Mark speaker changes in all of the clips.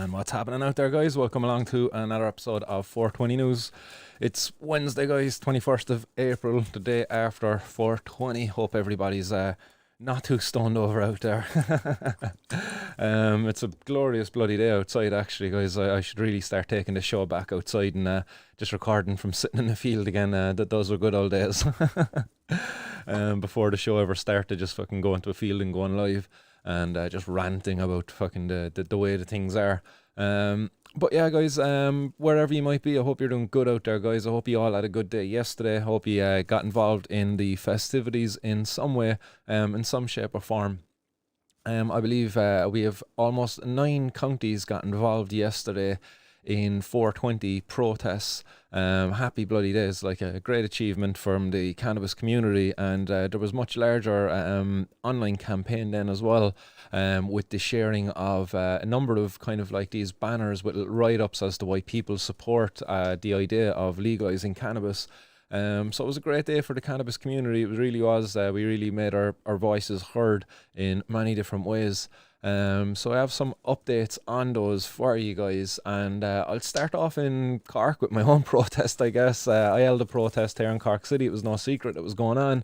Speaker 1: And what's happening out there, guys? Welcome along to another episode of 420 News. It's Wednesday, guys, 21st of April, the day after 420. Hope everybody's not too stoned over out there. It's a glorious bloody day outside, actually, guys. I should really start taking the show back outside and just recording from sitting in the field again. Those were good old days. Before the show ever started, just fucking going to a field and going live. And just ranting about fucking the way the things are. But yeah, guys, wherever you might be, I hope you're doing good out there, guys. I hope you all had a good day yesterday. I hope you got involved in the festivities in some way, in some shape or form. I believe we have almost 9 counties got involved yesterday in 420 protests. Happy bloody days, like a great achievement from the cannabis community, and there was much larger online campaign then as well, with the sharing of a number of kind of like these banners with little write-ups as to why people support the idea of legalizing cannabis. So it was a great day for the cannabis community. It really was. We really made our voices heard in many different ways. So I have some updates on those for you guys, and I'll start off in Cork with my own protest, I guess. I held a protest here in Cork City. It was no secret that was going on.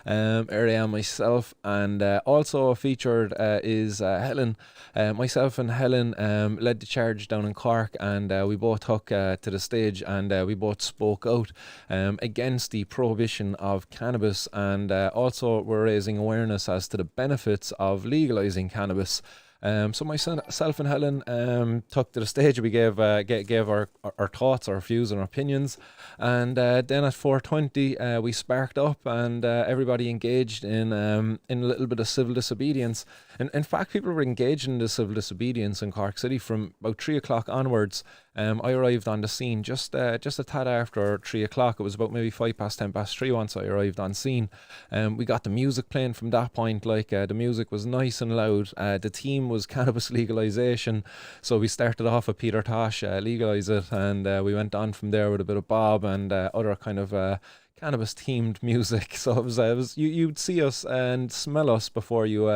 Speaker 1: Here I am myself, and also featured is Helen. Myself and Helen led the charge down in Cork, and we both took to the stage, and we both spoke out against the prohibition of cannabis, and also we're raising awareness as to the benefits of legalizing cannabis. So myself and Helen took to the stage. We gave our thoughts, our views and our opinions, and then at 420 we sparked up, and everybody engaged in a little bit of civil disobedience. And in fact, people were engaged in the civil disobedience in Cork City from about 3 o'clock onwards. I arrived on the scene just a tad after 3 o'clock. It was about maybe 3:05 once I arrived on scene. We got the music playing from that point. Like the music was nice and loud. The theme was cannabis legalization, so we started off with Peter Tosh, Legalize It, and we went on from there with a bit of Bob and other kind of cannabis themed music. So it was you'd see us and smell us before you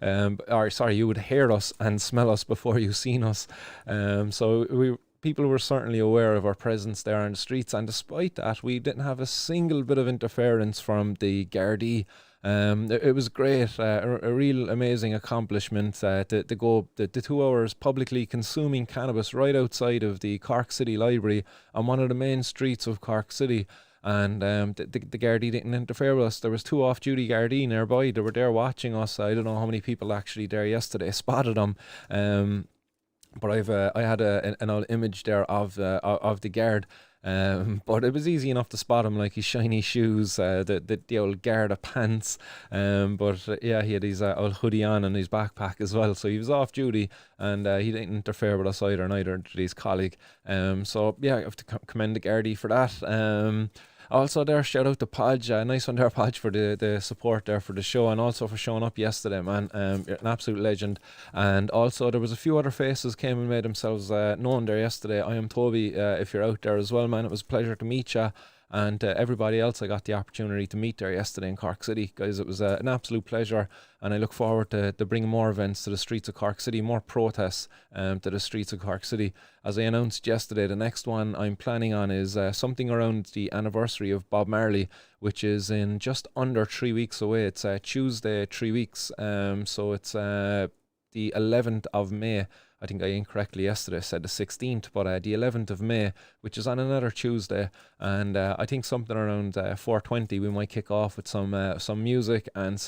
Speaker 1: you would hear us and smell us before you seen us. So people were certainly aware of our presence there on the streets, and despite that, we didn't have a single bit of interference from the Gardaí. It was great, a real amazing accomplishment to go the 2 hours publicly consuming cannabis right outside of the Cork City Library on one of the main streets of Cork City. And the Gardaí didn't interfere with us. There was 2 off-duty Gardaí nearby. They were there watching us. I don't know how many people actually there yesterday spotted them. But I had an old image there of the guard. But it was easy enough to spot him, like his shiny shoes, the old Garda pants. But yeah, he had his old hoodie on and his backpack as well. So he was off duty, and he didn't interfere with us either, neither did his colleague. So yeah, I have to commend the Gardaí for that. Also there, shout out to Podge, nice one there, Podge, for the support there for the show, and also for showing up yesterday, man. You're an absolute legend. And also there was a few other faces came and made themselves known there yesterday. I am Toby, if you're out there as well, man. It was a pleasure to meet you. And everybody else I got the opportunity to meet there yesterday in Cork City. Guys, it was an absolute pleasure, and I look forward to bringing more events to the streets of Cork City, more protests to the streets of Cork City. As I announced yesterday, the next one I'm planning on is something around the anniversary of Bob Marley, which is in just under 3 weeks away. It's Tuesday, 3 weeks, so it's the 11th of May. I think I incorrectly yesterday said the 16th, but the 11th of May, which is on another Tuesday, and I think something around 4:20 we might kick off with some music and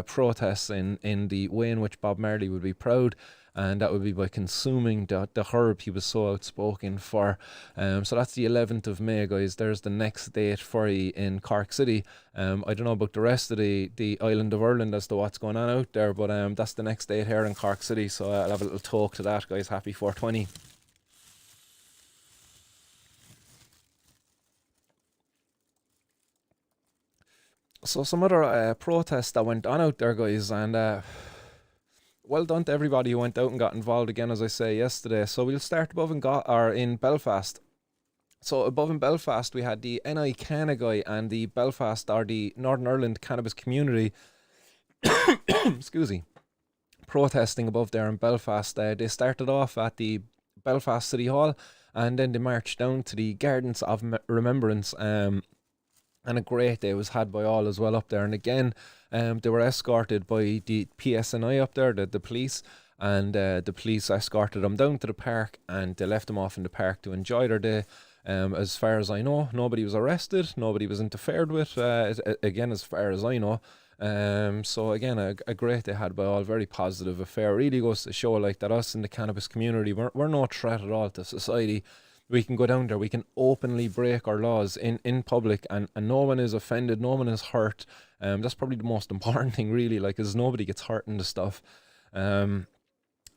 Speaker 1: protests in the way in which Bob Marley would be proud. And that would be by consuming the herb he was so outspoken for. So that's the 11th of May, guys. There's the next date for you in Cork City. I don't know about the rest of the island of Ireland as to what's going on out there, but that's the next date here in Cork City. So I'll have a little talk to that, guys. Happy 420. So some other protests that went on out there, guys, and well done to everybody who went out and got involved again, as I say yesterday. So we'll start above in Belfast. So above in Belfast, we had the NI Gardai and the Belfast, or the Northern Ireland Cannabis Community, excuse me, protesting above there in Belfast. They started off at the Belfast City Hall, and then they marched down to the Gardens of Remembrance. And a great day was had by all as well up there. And again, they were escorted by the PSNI up there, the police, and the police escorted them down to the park, and they left them off in the park to enjoy their day. As far as I know, nobody was arrested, nobody was interfered with, again, as far as I know. So again, a great day had by all, very positive affair. Really goes to show like that us in the cannabis community, we're no threat at all to society. We can go down there, we can openly break our laws in public, and no one is offended, no one is hurt. That's probably the most important thing really, like, is nobody gets hurt in the stuff.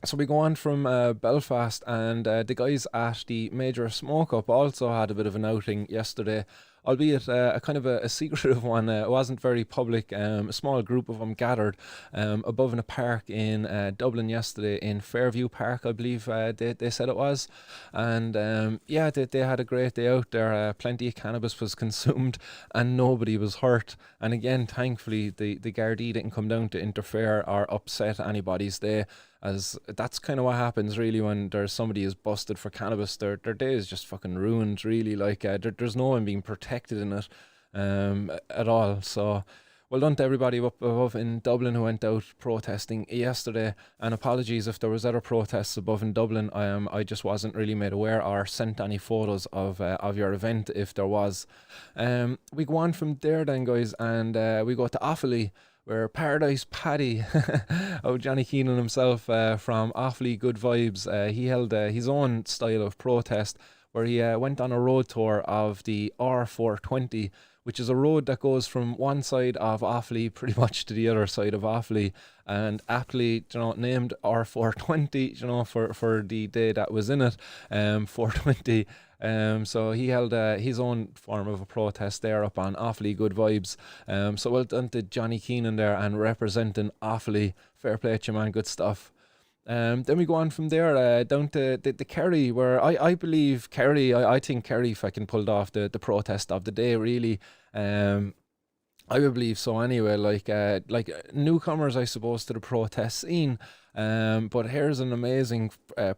Speaker 1: So we go on from Belfast, and the guys at the Major Smoke Up also had a bit of an outing yesterday, albeit a kind of a secretive one. It wasn't very public. A small group of them gathered above in a park in Dublin yesterday, in Fairview Park, I believe they said it was. And yeah, they had a great day out there. Plenty of cannabis was consumed and nobody was hurt. And again, thankfully, the Gardaí didn't come down to interfere or upset anybody's day, as that's kind of what happens really when there's somebody is busted for cannabis. Their day is just fucking ruined really. Like there's no one being protected in it at all. So well done to everybody up above in Dublin who went out protesting yesterday, and apologies if there was other protests above in Dublin. I just wasn't really made aware or sent any photos of your event if there was. We go on from there then, guys, and we go to Offaly, where Paradise Paddy, Johnny Keenan himself, from Awfully Good Vibes, he held his own style of protest, where he went on a road tour of the R420, which is a road that goes from one side of Offaly pretty much to the other side of Offaly, and aptly, named R420, for the day that was in it, 420. So he held his own form of a protest there up on Awfully Good Vibes. So well done to Johnny Keenan there, and representing Offaly. Fair play to you, man, good stuff. Then we go on from there down to the Kerry, where I believe Kerry, I think Kerry fucking pulled off the protest of the day really. I would believe so anyway, like newcomers I suppose to the protest scene. But here's an amazing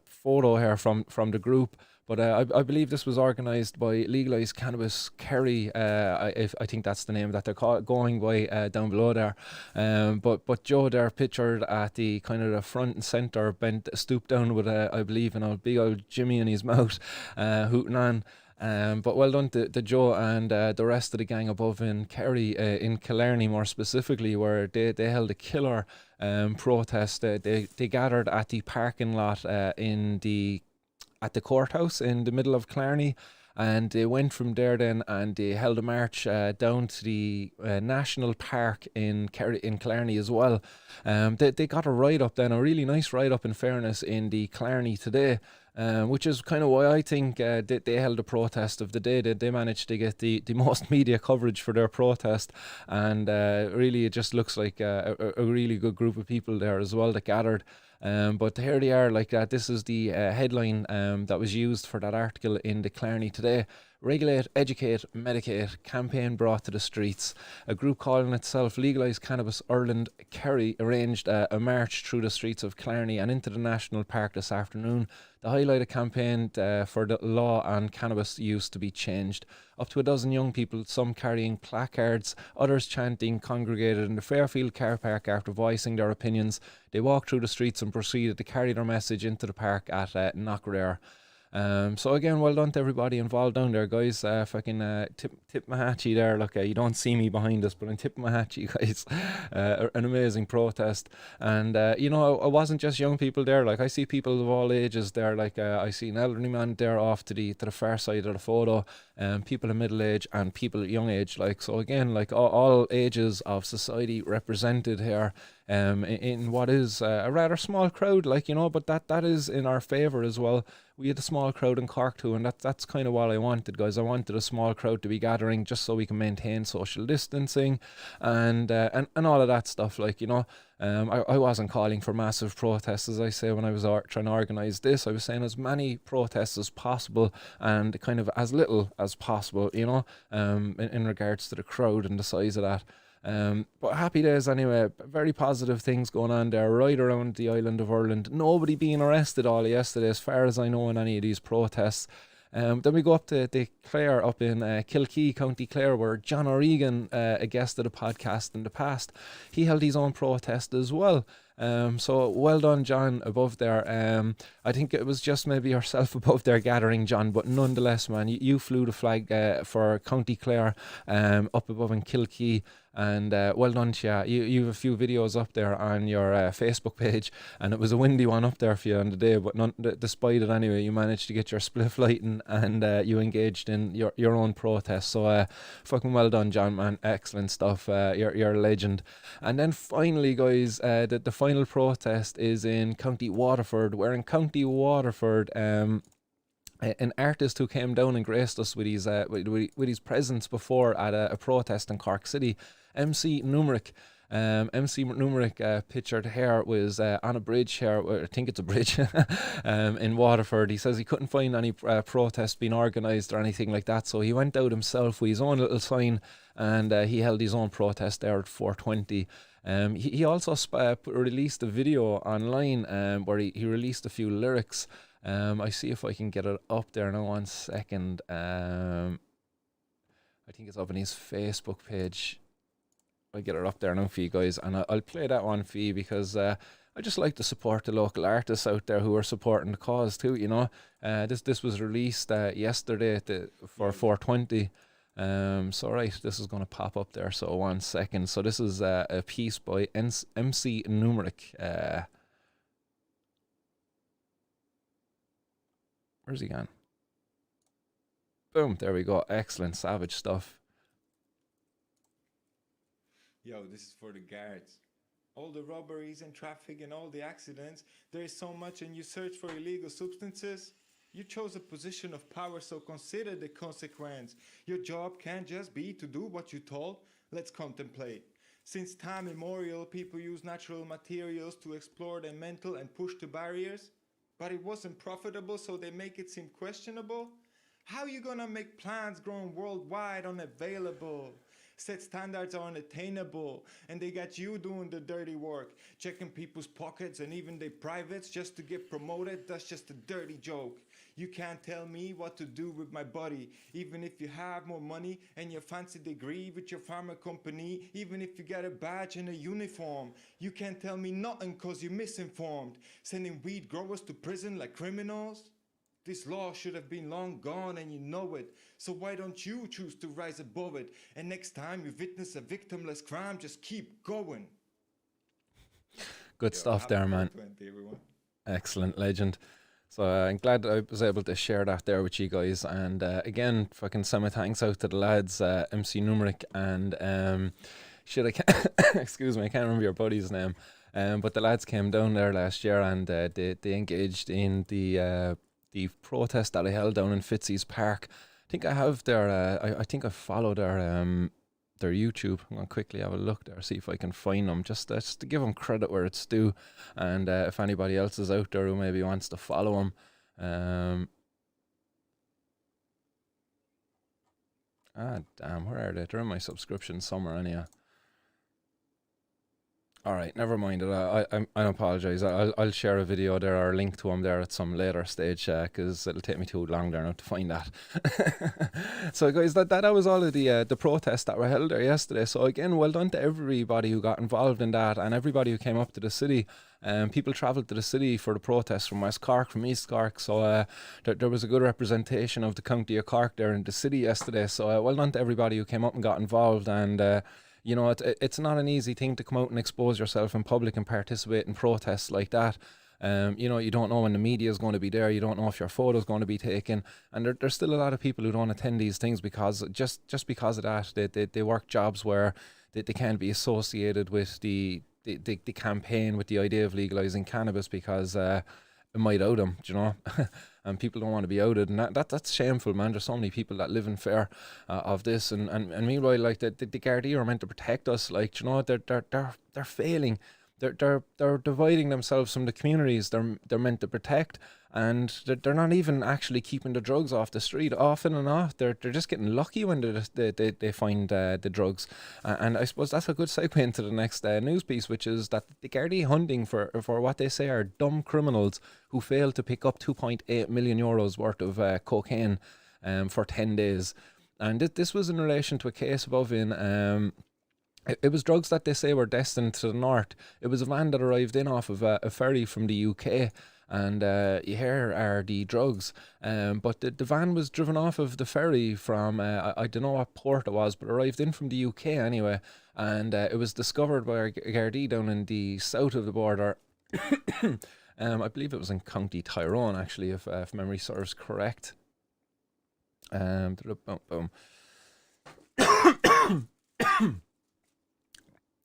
Speaker 1: photo here from the group. But I believe this was organised by Legalize Cannabis Kerry. I think that's the name that they're going by down below there. But Joe there pictured at the kind of the front and centre, stooped down with I believe an old big old Jimmy in his mouth, hooting on. But well done to Joe and the rest of the gang above in Kerry, in Killarney more specifically, where they held a killer protest. They gathered at the parking lot at the courthouse in the middle of Killarney, and they went from there then and they held a march down to the National Park in Killarney as well. They got a ride up then, a really nice ride up in fairness, in the Killarney today, which is kind of why I think they held a protest of the day. They managed to get the most media coverage for their protest, and really it just looks like a really good group of people there as well that gathered. But here they are, like that. This is the headline that was used for that article in the Killarney today. Regulate, Educate, Medicate, campaign brought to the streets. A group calling itself Legalize Cannabis Ireland, Kerry, arranged a march through the streets of Killarney and into the National Park this afternoon. The highlighted campaign for the law on cannabis use to be changed. Up to a dozen young people, some carrying placards, others chanting, congregated in the Fairfield car park after voicing their opinions. They walked through the streets and proceeded to carry their message into the park at Knockrear. So again, well done to everybody involved down there, guys. Fucking tip my hat to you there. Look, you don't see me behind us, but I'm tipping my hat to you guys. An amazing protest, and it wasn't just young people there. Like, I see people of all ages there. Like, I see an elderly man there off to the far side of the photo, people in middle age and people at young age. Like, so again, like all ages of society represented here. In what is a rather small crowd, but that is in our favour as well. We had a small crowd in Cork too, and that's kind of what I wanted, guys. I wanted a small crowd to be gathering just so we can maintain social distancing and all of that stuff. I wasn't calling for massive protests, as I say, when I was trying to organise this. I was saying as many protests as possible and kind of as little as possible, in regards to the crowd and the size of that. But happy days anyway. Very positive things going on there right around the island of Ireland. Nobody being arrested all yesterday, as far as I know, in any of these protests. Then we go up to the Clare up in Kilkee, County Clare, where John O'Regan, a guest of the podcast in the past, he held his own protest as well. So well done, John, above there. I think it was just maybe yourself above there gathering, John, but nonetheless, man, you flew the flag for County Clare up above in Kilkee. And well done to you. You have a few videos up there on your Facebook page, and it was a windy one up there for you on the day, but despite it anyway, you managed to get your spliff lighting, and you engaged in your own protest. So fucking well done, John, man. Excellent stuff. You're a legend. And then finally, guys, the final protest is in County Waterford. We're in County Waterford. An artist who came down and graced us with his presence before at a protest in Cork City, MC Numeric. MC Numeric pictured here was on a bridge here, I think it's a bridge, in Waterford. He says he couldn't find any protest being organised or anything like that, so he went out himself with his own little sign, and he held his own protest there at 4:20. He also released a video online where he released a few lyrics. I see if I can get it up there now. 1 second. I think it's up on his Facebook page. I'll get it up there now for you guys, and I'll play that one for you because I just like to support the local artists out there who are supporting the cause too, you know. This was released yesterday for 4:20. So right, this is going to pop up there, so 1 second. So this is a piece by MC Numeric. Where's he gone? Boom, there we go. Excellent, savage stuff.
Speaker 2: Yo, this is for the guards. All the robberies and traffic and all the accidents, there is so much, and you search for illegal substances. You chose a position of power, so consider the consequence. Your job can't just be to do what you told. Let's contemplate. Since time immemorial, people use natural materials to explore their mental and push the barriers. But it wasn't profitable, so they make it seem questionable. How you gonna make plants growing worldwide unavailable? Set standards are unattainable, and they got you doing the dirty work, checking people's pockets and even their privates just to get promoted. That's just a dirty joke. You can't tell me what to do with my body, even if you have more money and your fancy degree with your pharma company, even if you got a badge and a uniform. You can't tell me nothing cause you're misinformed, sending weed growers to prison like criminals. This law should have been long gone, and you know it. So why don't you choose to rise above it? And next time you witness a victimless crime, just keep going.
Speaker 1: Good stuff there, man. Excellent, legend. So I'm glad I was able to share that there with you guys. And again, fucking send my thanks out to the lads, MC Numeric and shit, I can't excuse me, I can't remember your buddy's name. But the lads came down there last year, and they engaged in the protest that I held down in Fitzy's Park. I think I have their I think I followed their YouTube. I'm going to quickly have a look there, see if I can find them, just to give them credit where it's due. And if anybody else is out there who maybe wants to follow them. Damn, where are they? They're in my subscription somewhere anyhow. All right, never mind it. I apologize. I'll share a video there or a link to them there at some later stage because it'll take me too long there now to find that. So guys, that was all of the protests that were held there yesterday. So again, well done to everybody who got involved in that and everybody who came up to the city. People travelled to the city for the protests from West Cork, from East Cork. So there was a good representation of the county of Cork there in the city yesterday. So well done to everybody who came up and got involved. And you know, it's not an easy thing to come out and expose yourself in public and participate in protests like that. You know, you don't know when the media is going to be there. You don't know if your photo is going to be taken. And there's still a lot of people who don't attend these things because just because of that, they work jobs where they can't be associated with the campaign with the idea of legalizing cannabis because it might out them, you know. And people don't want to be outed, and that's shameful, man. There's so many people that live in fear of this, and meanwhile, like the Gardaí are meant to protect us, like, you know, they're failing. they're dividing themselves from the communities they're meant to protect, and they're not even actually keeping the drugs off the street. Often enough, they're just getting lucky when they find the drugs. And I suppose that's a good segue into the next news piece, which is that the Gardaí hunting for what they say are dumb criminals who failed to pick up 2.8 million euros worth of cocaine for 10 days. And this was in relation to a case above in it was drugs that they say were destined to the north. It was a van that arrived in off of a ferry from the UK, and here are the drugs. But the van was driven off of the ferry from, I don't know what port it was, but arrived in from the UK anyway. And it was discovered by our Gardaí down in the south of the border. I believe it was in County Tyrone, actually, if memory serves correct. Boom.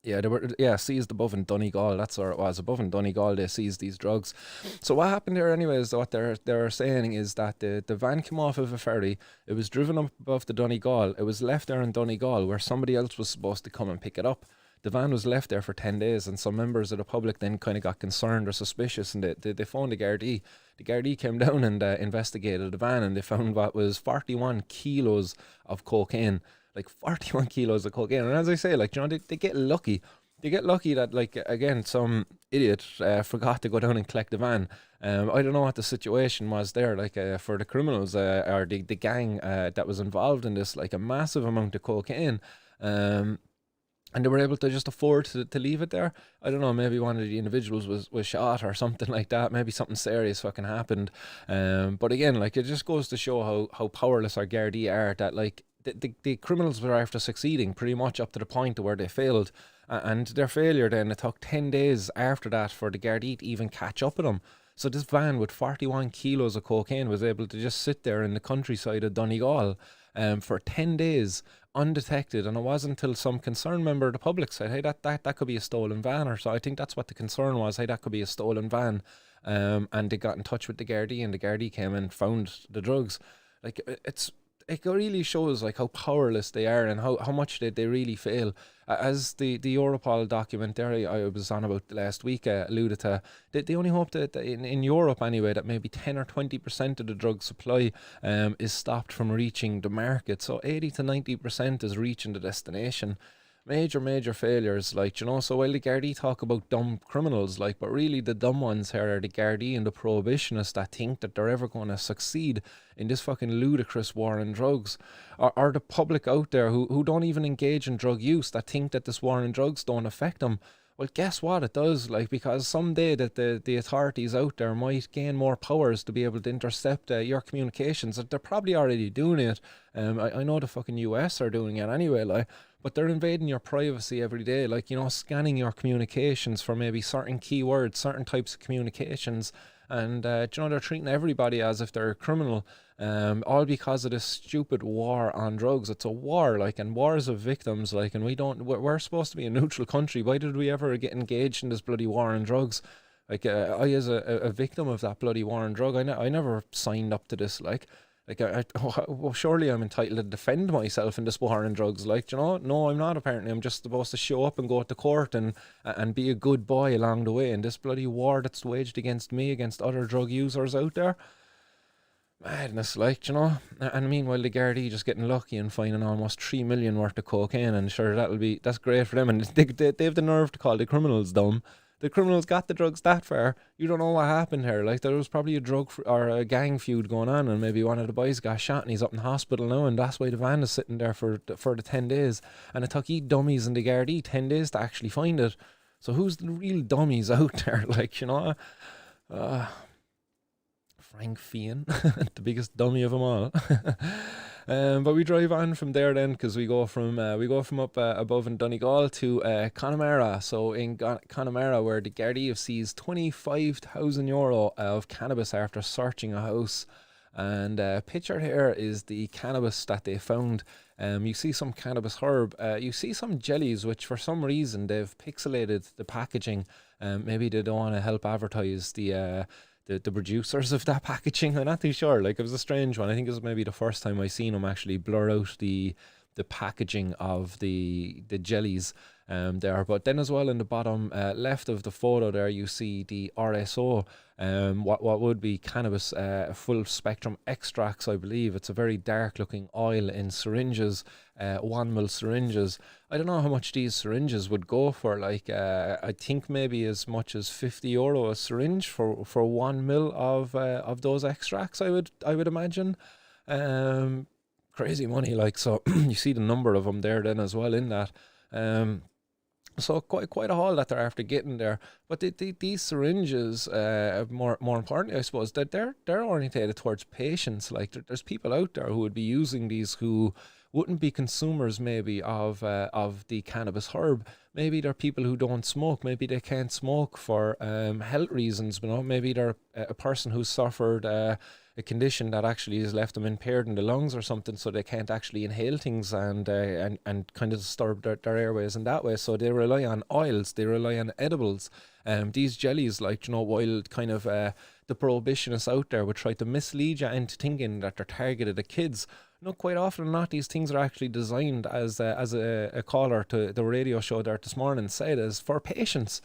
Speaker 1: Yeah, they were seized above in Donegal. That's where it was. Above in Donegal, they seized these drugs. So what happened there, anyways? What they're saying is that the van came off of a ferry. It was driven up above the Donegal. It was left there in Donegal, where somebody else was supposed to come and pick it up. The van was left there for 10 days, and some members of the public then kind of got concerned or suspicious, and they phoned the Gardaí. The Gardaí came down and investigated the van, and they found what was 41 kilos of cocaine. Like 41 kilos of cocaine. And as I say, like, you know, they get lucky. They get lucky that, like, again, some idiot forgot to go down and collect the van. I don't know what the situation was there, like, for the criminals or the gang that was involved in this, like, a massive amount of cocaine. And they were able to just afford to leave it there. I don't know, maybe one of the individuals was shot or something like that. Maybe something serious fucking happened. But again, like, it just goes to show how powerless our Gardaí are, that, like, the criminals were after succeeding pretty much up to the point to where they failed. And their failure then, it took 10 days after that for the Gardaí to even catch up with them. So this van with 41 kilos of cocaine was able to just sit there in the countryside of Donegal for 10 days undetected. And it wasn't until some concerned member of the public said, hey, that could be a stolen van. Or so I think that's what the concern was, hey, that could be a stolen van. And they got in touch with the Gardaí, and the Gardaí came and found the drugs. Like, it really shows, like, how powerless they are and how much they really fail. As the Europol document there I was on about last week alluded to, they only hope that in Europe anyway, that maybe 10 or 20% of the drug supply is stopped from reaching the market. So 80 to 90% is reaching the destination. Major failures, like, you know. So while the Gardaí talk about dumb criminals, like, but really the dumb ones here are the Gardaí and the prohibitionists that think that they're ever going to succeed in this fucking ludicrous war on drugs, or the public out there who don't even engage in drug use, that think that this war on drugs don't affect them. Well, guess what? It does, like, because someday that the authorities out there might gain more powers to be able to intercept your communications. They're probably already doing it. I know the fucking US are doing it anyway, like, but they're invading your privacy every day, like, you know, scanning your communications for maybe certain keywords, certain types of communications. And, you know, they're treating everybody as if they're a criminal, all because of this stupid war on drugs. It's a war, like, and wars of victims, like, and we're supposed to be a neutral country. Why did we ever get engaged in this bloody war on drugs? Like, I as a victim of that bloody war on drug, I never signed up to this, like, well, surely I'm entitled to defend myself in this war on drugs, like, you know. No, I'm not, apparently. I'm just supposed to show up and go to court and be a good boy along the way in this bloody war that's waged against me, against other drug users out there. Madness, like, you know. And meanwhile, the Gardaí just getting lucky and finding almost 3 million worth of cocaine, and sure, that's great for them. And they have the nerve to call the criminals dumb. The criminals got the drugs that far. You don't know what happened here. Like, there was probably a drug or a gang feud going on, and maybe one of the boys got shot and he's up in hospital now, and that's why the van is sitting there for the 10 days. And it took dummies in the Gardaí 10 days to actually find it. So who's the real dummies out there? Like, you know, Frank Fian, the biggest dummy of them all. But we drive on from there then, because we go from up above in Donegal to Connemara. So in Connemara, where the Gardaí have seized €25,000 of cannabis after searching a house. And pictured here is the cannabis that they found. You see some cannabis herb. You see some jellies, which for some reason they've pixelated the packaging. Maybe they don't want to help advertise the producers of that packaging. I'm not too sure. Like, it was a strange one. I think it was maybe the first time I seen them actually blur out the packaging of the jellies. there. But then as well in the bottom left of the photo there, you see the RSO, what would be cannabis full spectrum extracts, I believe. It's a very dark looking oil in syringes, 1 ml syringes. I don't know how much these syringes would go for. Like I think maybe as much as €50 a syringe for 1 ml of those extracts. I would imagine. Crazy money, like. So you see the number of them there then as well in that. So quite a haul that they're after getting there. But these syringes, more importantly, I suppose, that they're orientated towards patients. Like there's people out there who would be using these who wouldn't be consumers maybe of the cannabis herb. Maybe they're people who don't smoke. Maybe they can't smoke for health reasons. You know, maybe they're a person who's suffered a condition that actually has left them impaired in the lungs or something, so they can't actually inhale things and kind of disturb their airways in that way. So they rely on oils, they rely on edibles. These jellies, like, you know, while kind of the prohibitionists out there would try to mislead you into thinking that they're targeted at kids, no, quite often or not, these things are actually designed as a caller to the radio show there this morning said, as for patients.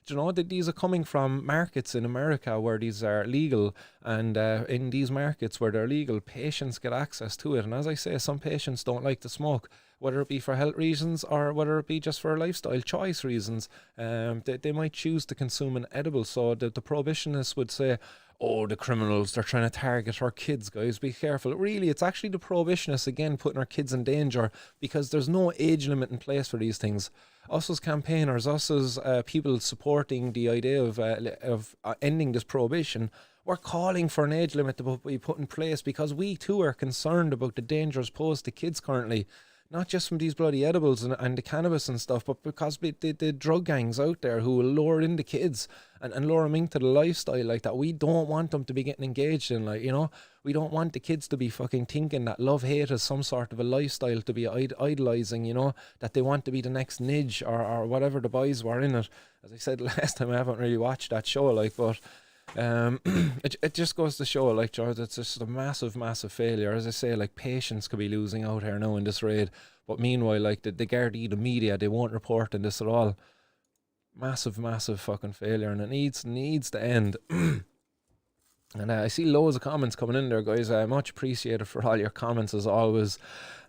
Speaker 1: You know, that these are coming from markets in America where these are legal, and in these markets where they're legal, patients get access to it. And as I say, some patients don't like to smoke, whether it be for health reasons or whether it be just for lifestyle choice reasons. They might choose to consume an edible. So the prohibitionists would say, oh, the criminals, they're trying to target our kids, guys, be careful. Really, it's actually the prohibitionists, again, putting our kids in danger, because there's no age limit in place for these things. Us as campaigners, us as people supporting the idea of ending this prohibition, we're calling for an age limit to be put in place, because we too are concerned about the dangers posed to kids currently. Not just from these bloody edibles and the cannabis and stuff, but because the drug gangs out there who will lure in the kids and lure them into the lifestyle like that. We don't want them to be getting engaged in, like, you know, we don't want the kids to be fucking thinking that love-hate is some sort of a lifestyle to be idolising, you know, that they want to be the next Nidge or whatever the boys were in it. As I said last time, I haven't really watched that show, like, but it just goes to show, like, George, it's just a massive failure. As I say, like, patients could be losing out here now in this raid, but meanwhile, like, the Gardaí, the media, they won't report on this at all. Massive fucking failure, and it needs to end. And I see loads of comments coming in there, guys. Much appreciated for all your comments as always.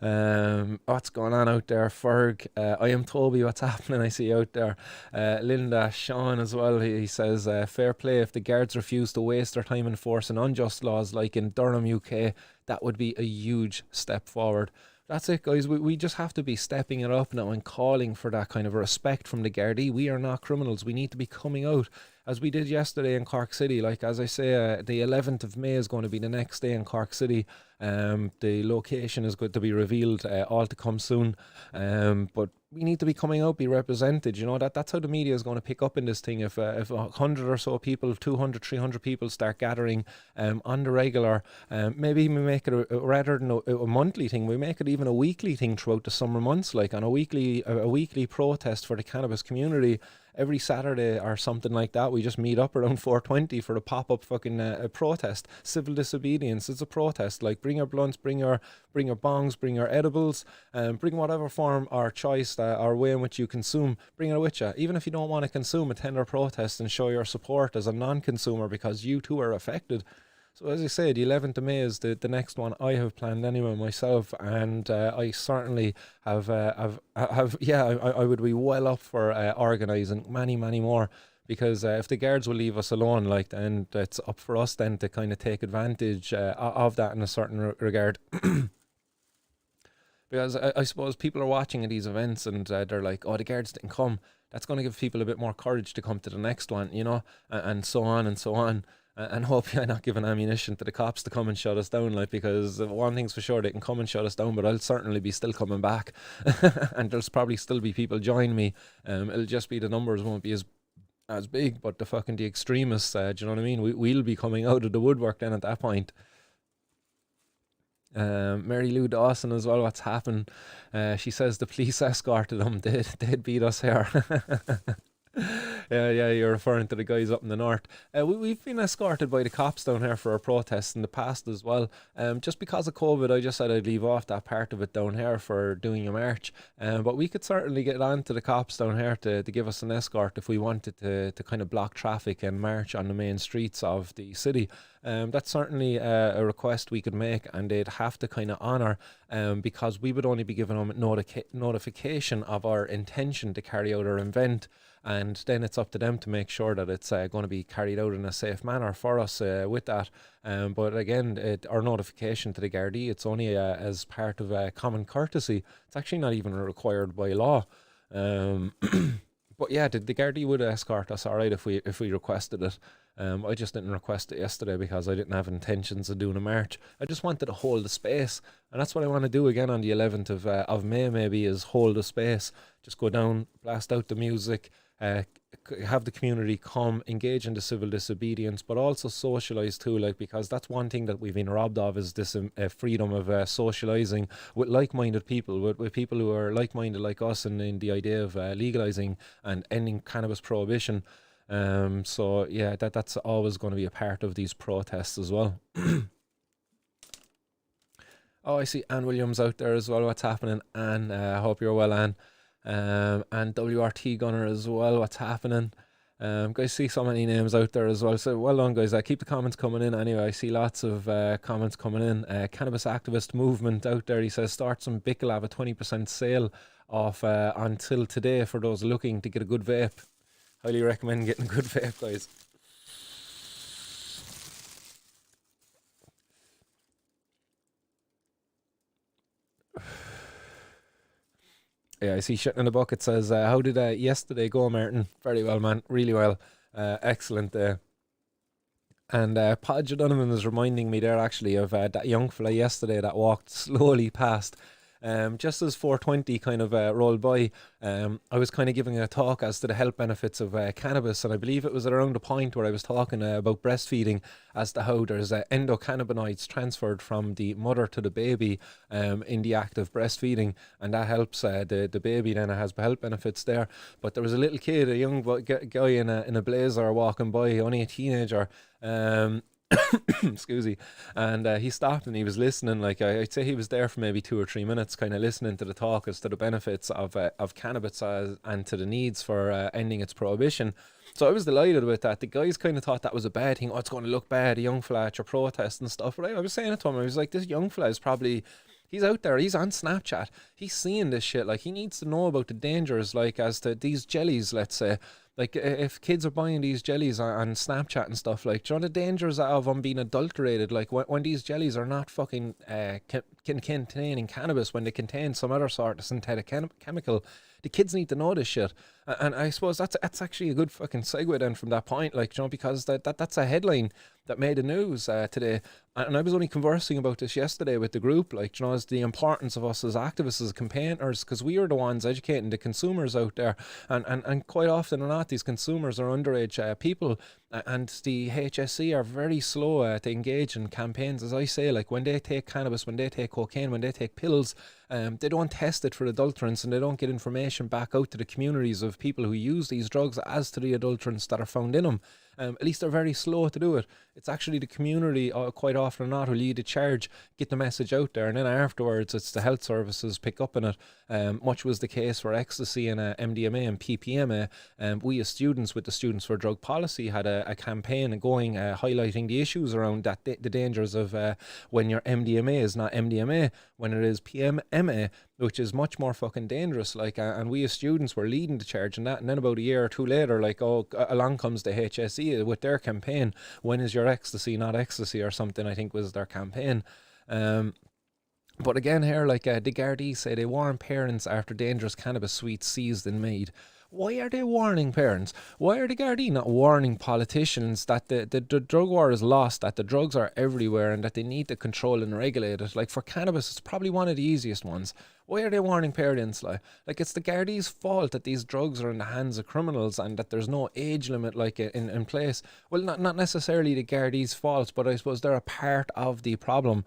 Speaker 1: What's going on out there? Ferg, I am Toby, what's happening? I see you out there. Linda, Sean as well, he says, fair play. If the guards refuse to waste their time enforcing unjust laws like in Durham, UK, that would be a huge step forward. That's it, guys. We just have to be stepping it up now and calling for that kind of respect from the Gardaí. We are not criminals. We need to be coming out, as we did yesterday in Cork City. Like, as I say, the 11th of May is going to be the next day in Cork City. The location is going to be revealed, all to come soon. But we need to be coming out, be represented. You know, that's how the media is going to pick up in this thing. If 100 or so people, 200, 300 people start gathering on the regular, maybe we make it rather than a monthly thing, we make it even a weekly thing throughout the summer months, like on a weekly protest for the cannabis community. Every Saturday or something like that, we just meet up around 4:20 for a pop-up fucking protest. Civil disobedience, it's a protest. Like, bring your blunts, bring your bongs, bring your edibles, bring whatever form or choice or way in which you consume, bring it with you. Even if you don't want to consume, attend our protest and show your support as a non-consumer, because you too are affected. So as I say, the 11th of May is the next one I have planned anyway myself, and I certainly have I would be well up for organising many more, because if the guards will leave us alone, like, then it's up for us then to kind of take advantage of that in a certain regard. Because I suppose people are watching at these events and they're like, oh, the guards didn't come. That's going to give people a bit more courage to come to the next one, you know, and so on and so on. And hopefully I'm not giving ammunition to the cops to come and shut us down, like, because one thing's for sure, they can come and shut us down, but I'll certainly be still coming back. And there's probably still be people join me. It'll just be the numbers won't be as big, but the extremists, do you know what I mean? We'll be coming out of the woodwork then at that point. Mary Lou Dawson as well, what's happened? She says the police escorted them, they'd beat us here. Yeah, you're referring to the guys up in the north. We've been escorted by the cops down here for our protests in the past as well. Just because of COVID, I just said I'd leave off that part of it down here for doing a march. But we could certainly get on to the cops down here to give us an escort if we wanted to kind of block traffic and march on the main streets of the city. That's certainly a request we could make, and they'd have to kind of honour, because we would only be giving them notification of our intention to carry out our event, and then it's up to them to make sure that it's going to be carried out in a safe manner for us with that. But again, our notification to the Gardaí, it's only as part of common courtesy. It's actually not even required by law. But yeah, the Gardaí would escort us, all right, if we requested it. I just didn't request it yesterday because I didn't have intentions of doing a march. I just wanted to hold the space, and that's what I want to do again on the 11th of May. Maybe is hold the space, just go down, blast out the music, have the community come, engage in the civil disobedience, but also socialise too. Like, because that's one thing that we've been robbed of, is this freedom of socialising with like-minded people, with people who are like-minded like us, and in the idea of legalising and ending cannabis prohibition. So yeah, that's always going to be a part of these protests as well. Oh, I see Anne Williams out there as well. What's happening, Anne? I hope you're well, Anne. And WRT Gunner as well. What's happening? Guys, see so many names out there as well. So well done, guys. Keep the comments coming in. Anyway, I see lots of comments coming in. Cannabis activist movement out there. He says start some Bickle, have a 20% sale off until today for those looking to get a good vape. Highly recommend getting a good vape, guys. Yeah, I see shit in the book. It says, how did yesterday go, Martin? Very well, man. Really well. Excellent. And Podge Donovan is reminding me there actually of that young fella yesterday that walked slowly past. Just as 420 kind of rolled by, I was kind of giving a talk as to the health benefits of cannabis, and I believe it was around the point where I was talking about breastfeeding, as to how there's endocannabinoids transferred from the mother to the baby in the act of breastfeeding, and that helps the baby. Then it has health benefits there. But there was a little kid, a young guy in a blazer walking by, only a teenager. Excuse me, and he stopped and he was listening. Like, I'd say he was there for maybe 2 or 3 minutes, kind of listening to the talk as to the benefits of cannabis and to the needs for ending its prohibition. So I was delighted with that. The guys kind of thought that was a bad thing. Oh, it's going to look bad, a young fella at your protest and stuff. But I was saying it to him, I was like, this young fella is probably, he's out there, he's on Snapchat, he's seeing this shit. Like, he needs to know about the dangers, like, as to these jellies, let's say. Like, if kids are buying these jellies on Snapchat and stuff, like, do you know the dangers of them being adulterated? Like, when these jellies are not fucking containing cannabis, when they contain some other sort of synthetic chemical, the kids need to know this shit. And I suppose that's actually a good fucking segue then from that point, like, you know, because that's a headline that made the news today. And I was only conversing about this yesterday with the group, like, you know, as the importance of us as activists, as campaigners, because we are the ones educating the consumers out there. And quite often or not, these consumers are underage people, and the HSE are very slow to engage in campaigns. As I say, like, when they take cannabis, when they take cocaine, when they take pills, they don't test it for adulterants, and they don't get information back out to the communities of people who use these drugs as to the adulterants that are found in them. At least they're very slow to do it. It's actually the community, quite often or not, who lead the charge, get the message out there, and then afterwards it's the health services pick up on it. Much was the case for ecstasy and MDMA and PPMA. We as students, with the Students for Drug Policy, had a campaign going highlighting the issues around that, the dangers of when your MDMA is not MDMA, when it is PMMA, which is much more fucking dangerous. Like, and we as students were leading the charge in that. And then about a year or two later, like, along comes the HSE with their campaign, when is your ecstasy not ecstasy, or something, I think was their campaign. But again here, like, the Gardaí say they warn parents after dangerous cannabis sweets seized in Meath. Why are they warning parents? Why are the Gardaí not warning politicians that the drug war is lost, that the drugs are everywhere, and that they need to control and regulate it? Like, for cannabis, it's probably one of the easiest ones. Why are they warning parents? Like it's the Gardaí's fault that these drugs are in the hands of criminals and that there's no age limit, like, in place. Well, not necessarily the Gardaí's fault, but I suppose they're a part of the problem.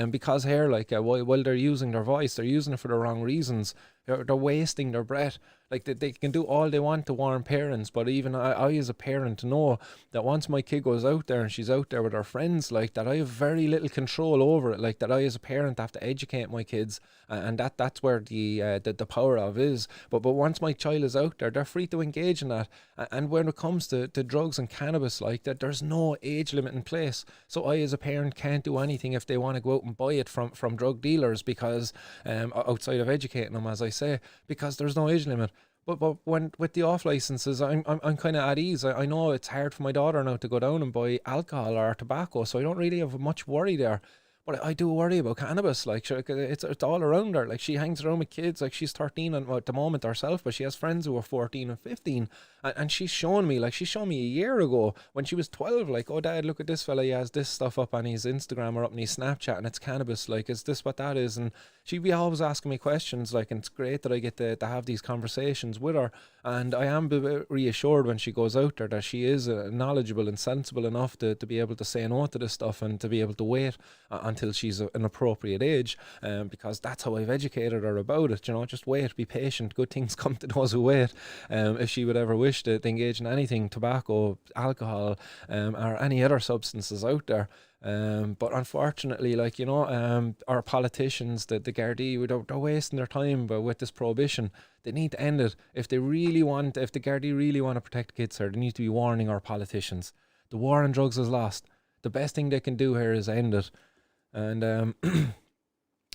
Speaker 1: Because here, like, while they're using their voice, they're using it for the wrong reasons. They're wasting their breath. Like they can do all they want to warn parents, but even I as a parent know that once my kid goes out there and she's out there with her friends, like that I have very little control over it. Like that I as a parent have to educate my kids, and that's where the power of is. But once my child is out there, they're free to engage in that. And when it comes to drugs and cannabis, like that, there's no age limit in place. So I as a parent can't do anything if they want to go out and buy it from drug dealers, because outside of educating them, as I say, because there's no age limit. But when with the off licenses, I'm kind of at ease. I know it's hard for my daughter now to go down and buy alcohol or tobacco, so I don't really have much worry there. But I do worry about cannabis. Like it's all around her. Like she hangs around with kids. Like she's 13 at the moment herself, but she has friends who are 14 and 15. And she's shown me, like she showed me a year ago when she was 12. Like, oh dad, look at this fella. He has this stuff up on his Instagram or up on his Snapchat, and it's cannabis. Like, is this what that is? And she'd be always asking me questions. Like, and it's great that I get to have these conversations with her. And I am reassured when she goes out there that she is knowledgeable and sensible enough to be able to say no to this stuff and to be able to wait until she's an appropriate age, because that's how I've educated her about it. You know, just wait, be patient. Good things come to those who wait. If she would ever wish to engage in anything, tobacco, alcohol, or any other substances out there. But unfortunately, like, you know, our politicians, the Gardaí, they're wasting their time with this prohibition. They need to end it. If the Gardaí really want to protect kids here, they need to be warning our politicians. The war on drugs is lost. The best thing they can do here is end it. And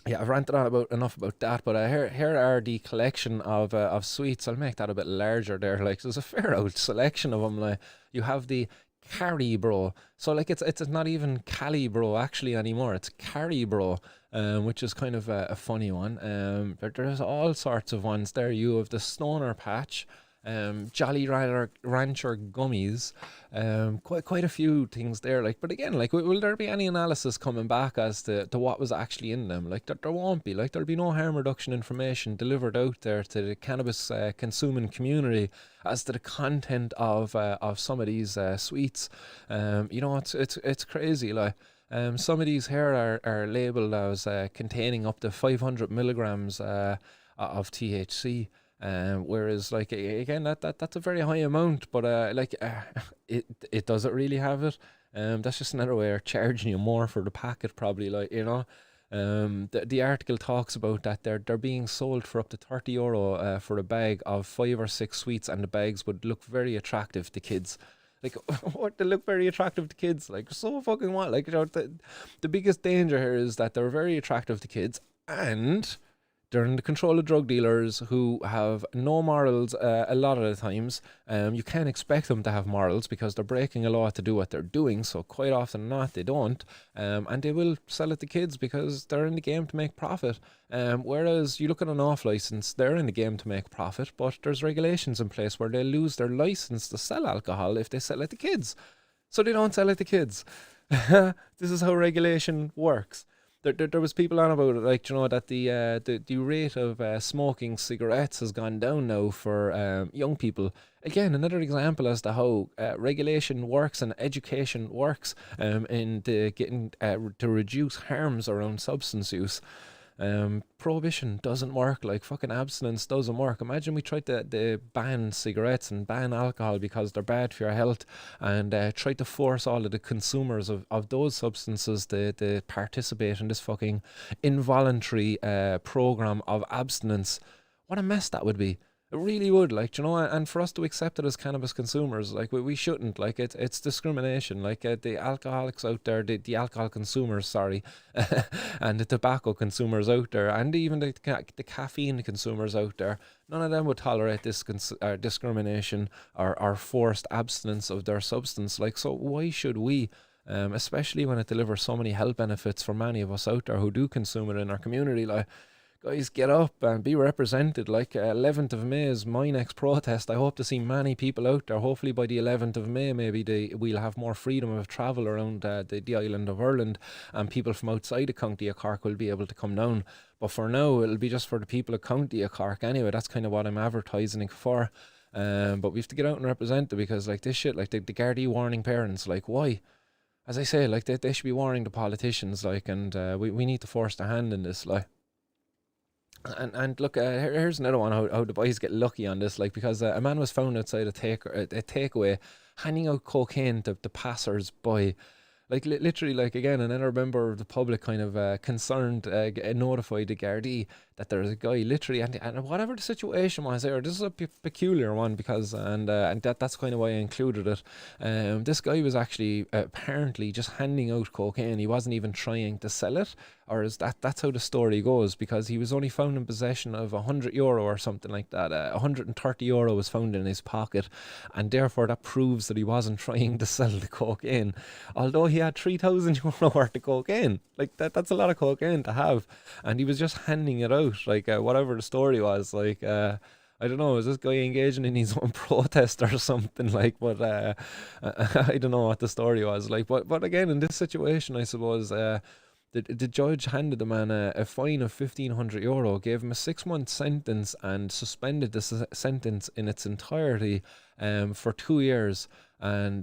Speaker 1: yeah, I've ranted on enough about that, but here are the collection of sweets. I'll make that a bit larger there. Like, there's a fair old selection of them. Like, you have the Kerry bro. So like it's not even Cali bro actually anymore. It's Kerry bro, which is kind of a funny one. There's all sorts of ones there. You have the Stoner Patch, Jolly Rancher gummies, quite a few things there. Like, but again, like, will there be any analysis coming back as to what was actually in them? Like, there won't be. Like, there'll be no harm reduction information delivered out there to the cannabis consuming community as to the content of some of these sweets. You know, it's crazy. Like, some of these here are labelled as containing up to 500 milligrams of THC. Whereas, like, again, that's a very high amount, but it doesn't really have it. That's just another way of charging you more for the packet, probably. Like, you know, the article talks about that they're being sold for up to €30 for a bag of 5 or 6 sweets, and the bags would look very attractive to kids. Like, what, they look very attractive to kids? Like, so fucking what? Like, you know, the biggest danger here is that they're very attractive to kids, and they're in the control of drug dealers who have no morals a lot of the times. You can't expect them to have morals because they're breaking a law to do what they're doing, so quite often not, they don't. And they will sell it to kids because they're in the game to make profit. Whereas you look at an off license, they're in the game to make profit, but there's regulations in place where they'll lose their license to sell alcohol if they sell it to kids. So they don't sell it to kids. This is how regulation works. There was people on about it, like, you know, that the rate of smoking cigarettes has gone down now for young people. Again, another example as to how regulation works and education works in getting to reduce harms around substance use. Prohibition doesn't work. Like, fucking abstinence doesn't work. Imagine we tried to ban cigarettes and ban alcohol because they're bad for your health, and tried to force all of the consumers of those substances to participate in this fucking involuntary program of abstinence. What a mess that would be. It really would, like, you know, and for us to accept it as cannabis consumers, like, we shouldn't. Like, it's discrimination. Like, the alcoholics out there, the alcohol consumers, sorry, and the tobacco consumers out there, and even the caffeine consumers out there, none of them would tolerate this discrimination or forced abstinence of their substance. Like, so why should we? Especially when it delivers so many health benefits for many of us out there who do consume it in our community. Like, guys, get up and be represented. Like, 11th of May is my next protest. I hope to see many people out there. Hopefully by the 11th of May, maybe we'll have more freedom of travel around the island of Ireland, and people from outside the county of Cork will be able to come down. But for now, it'll be just for the people of county of Cork anyway. That's kind of what I'm advertising it for. But we have to get out and represent it, because, like, this shit, like the Gardaí warning parents, like, why? As I say, like, they should be warning the politicians, like, and we need to force their hand in this, like. And look, here's another one how the boys get lucky on this, like because a man was found outside a takeaway handing out cocaine to passers by. Like literally, like again, another member of the public kind of concerned notified the Gardaí that there's a guy literally, and whatever the situation was there, this is a peculiar one because and that's kind of why I included it. This guy was actually apparently just handing out cocaine. He wasn't even trying to sell it, or is that's how the story goes, because he was only found in possession of €100 or something like that. €130 was found in his pocket, and therefore that proves that he wasn't trying to sell the cocaine, although he had €3,000 worth of cocaine. Like that's a lot of cocaine to have, and he was just handing it out, like whatever the story was. Like I don't know, is this guy engaging in his own protest or something? Like, but I don't know what the story was. Like, but again, in this situation, I suppose. The judge handed the man a fine of €1,500, gave him a 6 month sentence, and suspended the sentence in its entirety for 2 years. And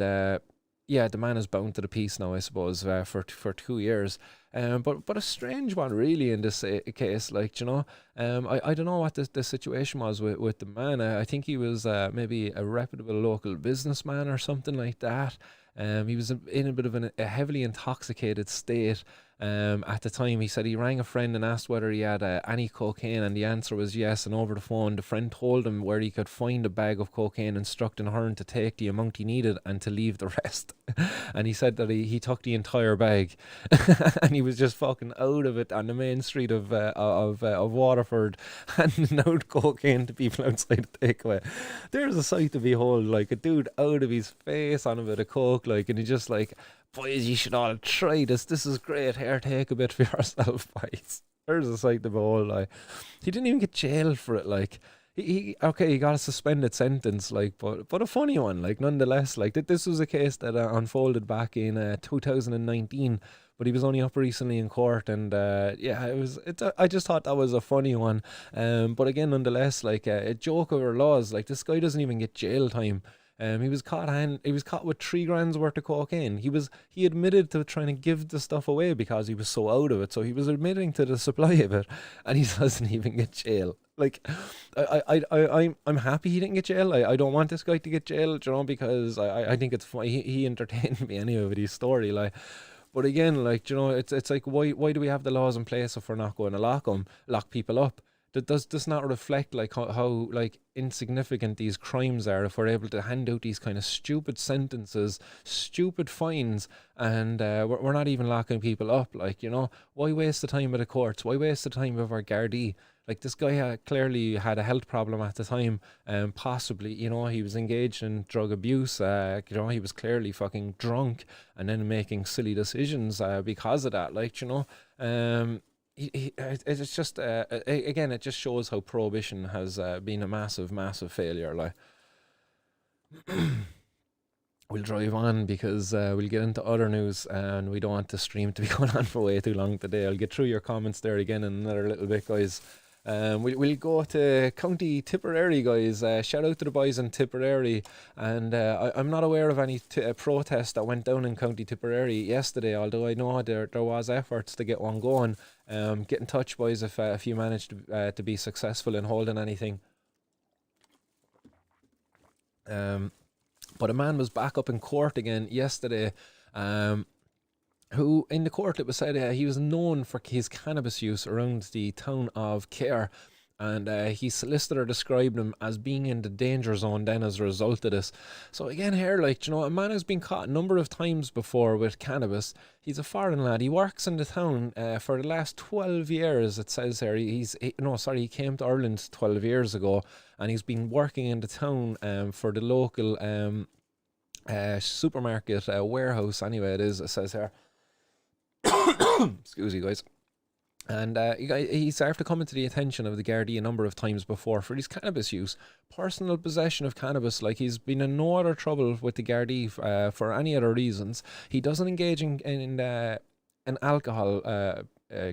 Speaker 1: yeah, the man is bound to the peace now, I suppose, for 2 years. But a strange one, really, in this case. Like, you know, I don't know what the situation was with the man. I think he was maybe a reputable local businessman or something like that. He was in a bit of a heavily intoxicated state. At the time, he said he rang a friend and asked whether he had any cocaine, and the answer was yes. And over the phone, the friend told him where he could find a bag of cocaine, instructing Hearn to take the amount he needed and to leave the rest. And he said that he took the entire bag, and he was just fucking out of it on the main street of Waterford, handing out cocaine to people outside the takeaway. There's a sight to behold, like a dude out of his face on a bit of coke, like, and he just like, boys, you should all try this. This is great. Here, take a bit for yourself, boys. There's a sight to behold. Like, he didn't even get jailed for it. Like, he okay, he got a suspended sentence. Like, but a funny one. Like, nonetheless, like this was a case that unfolded back in 2019. But he was only up recently in court, and yeah, it was. I just thought that was a funny one. But again, nonetheless, like a joke of our laws. Like, this guy doesn't even get jail time. He was caught with 3 grand's worth of cocaine. He admitted to trying to give the stuff away because he was so out of it. So he was admitting to the supply of it, and he doesn't even get jail. Like, I'm happy he didn't get jail. I don't want this guy to get jail, you know, because I think it's funny. He entertained me anyway with his story, like. But again, like, you know, it's like, why do we have the laws in place if we're not going to lock people up? Does this not reflect like how like insignificant these crimes are if we're able to hand out these kind of stupid sentences, stupid fines, and we're not even locking people up? Like, you know, why waste the time with the courts? Why waste the time with our Gardaí? Like, this guy clearly had a health problem at the time, and possibly, you know, he was engaged in drug abuse. You know, he was clearly fucking drunk, and then making silly decisions because of that. Like, you know, it's just again, it just shows how prohibition has been a massive failure. Like, we'll drive on because we'll get into other news, and we don't want the stream to be going on for way too long today. I'll get through your comments there again in another little bit, guys. We'll go to County Tipperary, guys. Shout out to the boys in Tipperary. And I'm not aware of any protest that went down in County Tipperary yesterday, although I know there was efforts to get one going. Get in touch, boys, if you managed to be successful in holding anything. But a man was back up in court again yesterday. Who in the court, it was said he was known for his cannabis use around the town of Clare, and his solicitor described him as being in the danger zone then as a result of this. So again here, like, you know, a man who's been caught a number of times before with cannabis. He's a foreign lad. He works in the town for the last 12 years, it says here. He came to Ireland 12 years ago, and he's been working in the town for the local supermarket warehouse, anyway it says here. Excuse me, guys. And he's after coming to the attention of the Gardaí a number of times before for his cannabis use, personal possession of cannabis. Like, he's been in no other trouble with the Gardaí for any other reasons. He doesn't engage in alcohol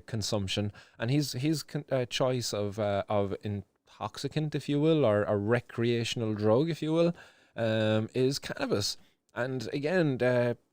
Speaker 1: consumption, and his choice of intoxicant, if you will, or a recreational drug, if you will, is cannabis. And again,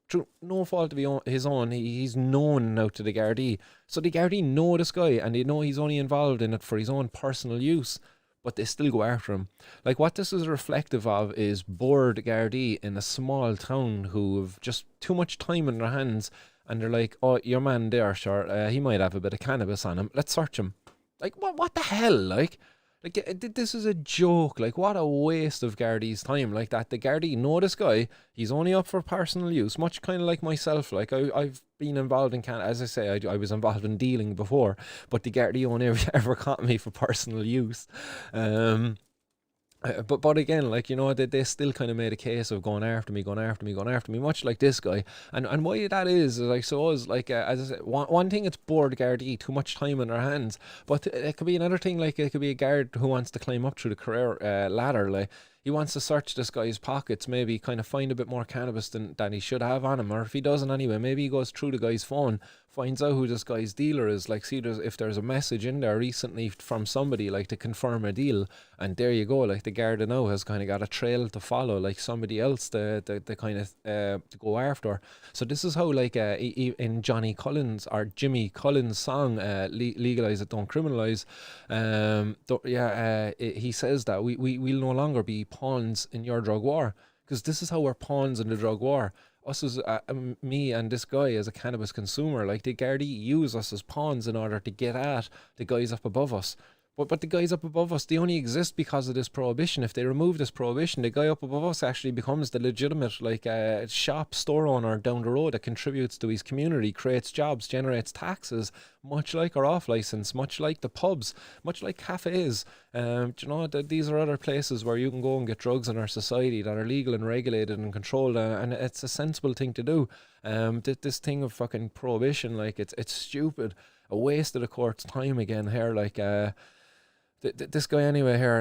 Speaker 1: through no fault of his own, he's known now to the Gardaí. So the Gardaí know this guy, and they know he's only involved in it for his own personal use, but they still go after him. Like, what this is reflective of is bored Gardaí in a small town who have just too much time in their hands, and they're like, oh, your man there, sure, he might have a bit of cannabis on him. Let's search him. Like, what the hell? Like, this is a joke. Like, what a waste of Gardaí's time. Like, that the Gardaí know this guy, he's only up for personal use, much kind of like myself. Like, I've been involved in as I say, I was involved in dealing before, but the Gardaí only ever caught me for personal use. But again, like, you know, they still kind of made a case of going after me, much like this guy. And why that is I suppose, like, as I said, one thing, it's bored Gardaí, too much time in their hands. But it could be another thing, like, it could be a guard who wants to climb up through the career ladder. Like, he wants to search this guy's pockets, maybe kind of find a bit more cannabis than he should have on him. Or if he doesn't anyway, maybe he goes through the guy's phone, finds out who this guy's dealer is. Like, see, if there's a message in there recently from somebody, like, to confirm a deal, and there you go. Like, the Garda now has kind of got a trail to follow, like somebody else to kind of to go after. So this is how, like, in Johnny Collins or Jimmy Collins' song, Legalize It, Don't Criminalize, he says that we'll no longer be pawns in your drug war, because this is how we're pawns in the drug war. Us as me and this guy as a cannabis consumer, like, the Gardaí use us as pawns in order to get at the guys up above us. But the guys up above us, they only exist because of this prohibition. If they remove this prohibition, the guy up above us actually becomes the legitimate, like, shop store owner down the road that contributes to his community, creates jobs, generates taxes, much like our off license, much like the pubs, much like cafes. You know, these are other places where you can go and get drugs in our society that are legal and regulated and controlled, and it's a sensible thing to do. This thing of fucking prohibition, like, it's stupid, a waste of the court's time again here, like. This guy anyway here,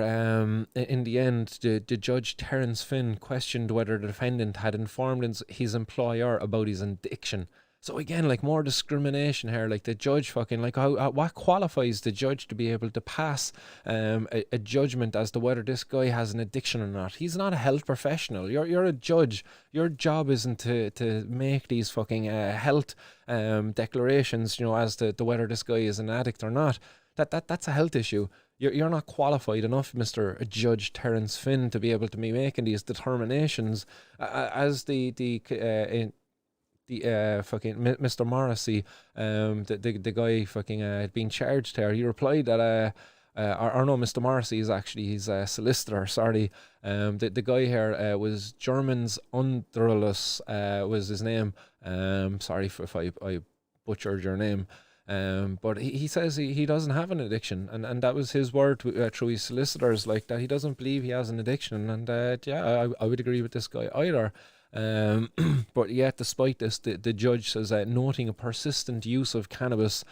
Speaker 1: in the end, the judge Terence Finn questioned whether the defendant had informed his employer about his addiction. So again, like, more discrimination here. Like, the judge fucking, like, what qualifies the judge to be able to pass a judgment as to whether this guy has an addiction or not? He's not a health professional. You're a judge. Your job isn't to make these fucking health declarations, you know, as to whether this guy is an addict or not. That's a health issue. You're not qualified enough, Mr. Judge Terence Finn, to be able to be making these determinations. As the fucking Mr. Morrissey, the guy fucking being charged there, he replied that or no, Mr. Morrissey is actually his solicitor. Sorry, the guy here was German's Underlus was his name. Sorry if I butchered your name. But he says he doesn't have an addiction, and that was his word through his solicitors, like, that he doesn't believe he has an addiction, and I would agree with this guy either. But yet, despite this, the judge says that, noting a persistent use of cannabis,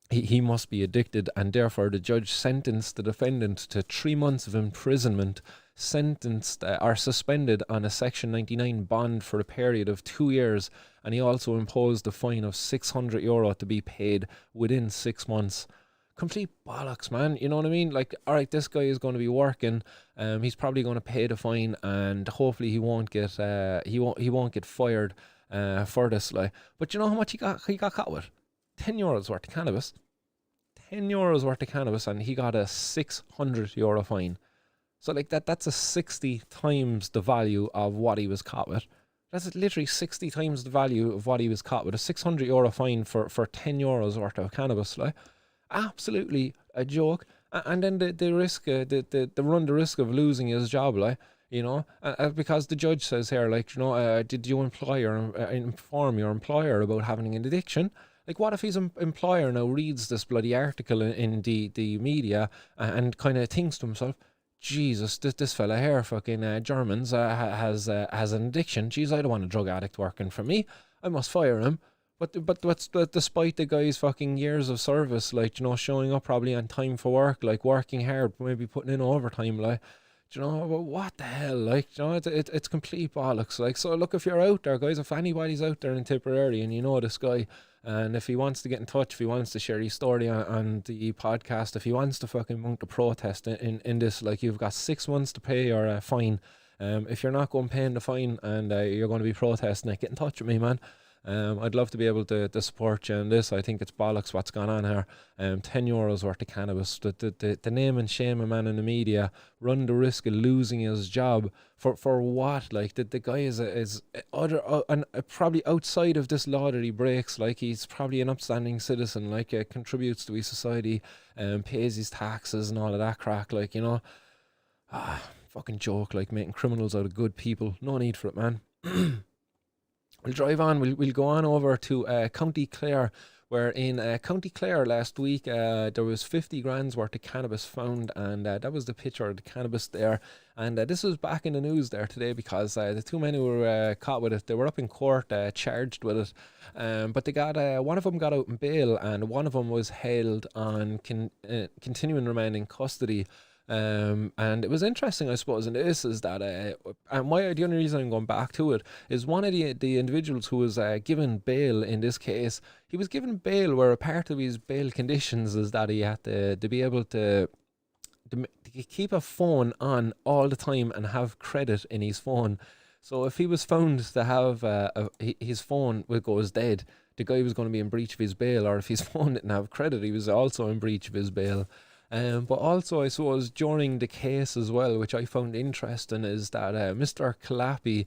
Speaker 1: he must be addicted, and therefore the judge sentenced the defendant to 3 months of imprisonment, sentenced or suspended on a Section 99 bond for a period of 2 years, and he also imposed a fine of €600 to be paid within 6 months. Complete bollocks, man. You know what I mean? Like, all right, this guy is going to be working. He's probably going to pay the fine, and hopefully he won't get get fired for this. Like, but you know how much he got caught with? €10 worth of cannabis. €10 worth of cannabis, and he got a €600 fine. So, like, that's a 60 times the value of what he was caught with. That's literally 60 times the value of what he was caught with. A €600 fine for €10 worth of cannabis. Like, absolutely a joke. And then the risk, the run the risk of losing his job, like, you know, because the judge says here, like, you know, did you inform your employer about having an addiction? Like, what if his employer now reads this bloody article in the media and kind of thinks to himself, Jesus, this fella here, fucking Germans, has an addiction. Jeez, I don't want a drug addict working for me. I must fire him. But despite the guy's fucking years of service, like, you know, showing up probably on time for work, like, working hard, maybe putting in overtime, like, you know, what the hell, like, you know, it's complete bollocks. Like, so look, if you're out there, guys, if anybody's out there in Tipperary and you know this guy, and if he wants to get in touch, if he wants to share his story on the podcast, if he wants to fucking mount a protest in this, like, you've got 6 months to pay your fine. If you're not going paying the fine and you're going to be protesting it, get in touch with me, man. I'd love to be able to support you in this. I think it's bollocks what's gone on here. €10 worth of cannabis. The name and shame of man in the media run the risk of losing his job for what? Like the guy is other and probably outside of this law that he breaks. Like he's probably an upstanding citizen. Like contributes to his society, pays his taxes and all of that crack. Like fucking joke. Like making criminals out of good people. No need for it, man. We'll drive on. We'll go on over to County Clare, where in County Clare last week there was 50 grand's worth of cannabis found, and that was the picture of the cannabis there. And this was back in the news there today because the two men who were caught with it, they were up in court charged with it, but they got one of them got out in bail, and one of them was held on continuing remand in custody. And it was interesting, I suppose, and this is that and the only reason I'm going back to it is one of the individuals who was given bail in this case. He was given bail where a part of his bail conditions is that he had to be able to keep a phone on all the time and have credit in his phone. So if he was found to have his phone goes dead, the guy was going to be in breach of his bail, or if his phone didn't have credit, he was also in breach of his bail. But also, I suppose, during the case as well, which I found interesting, is that Mr. Callappi,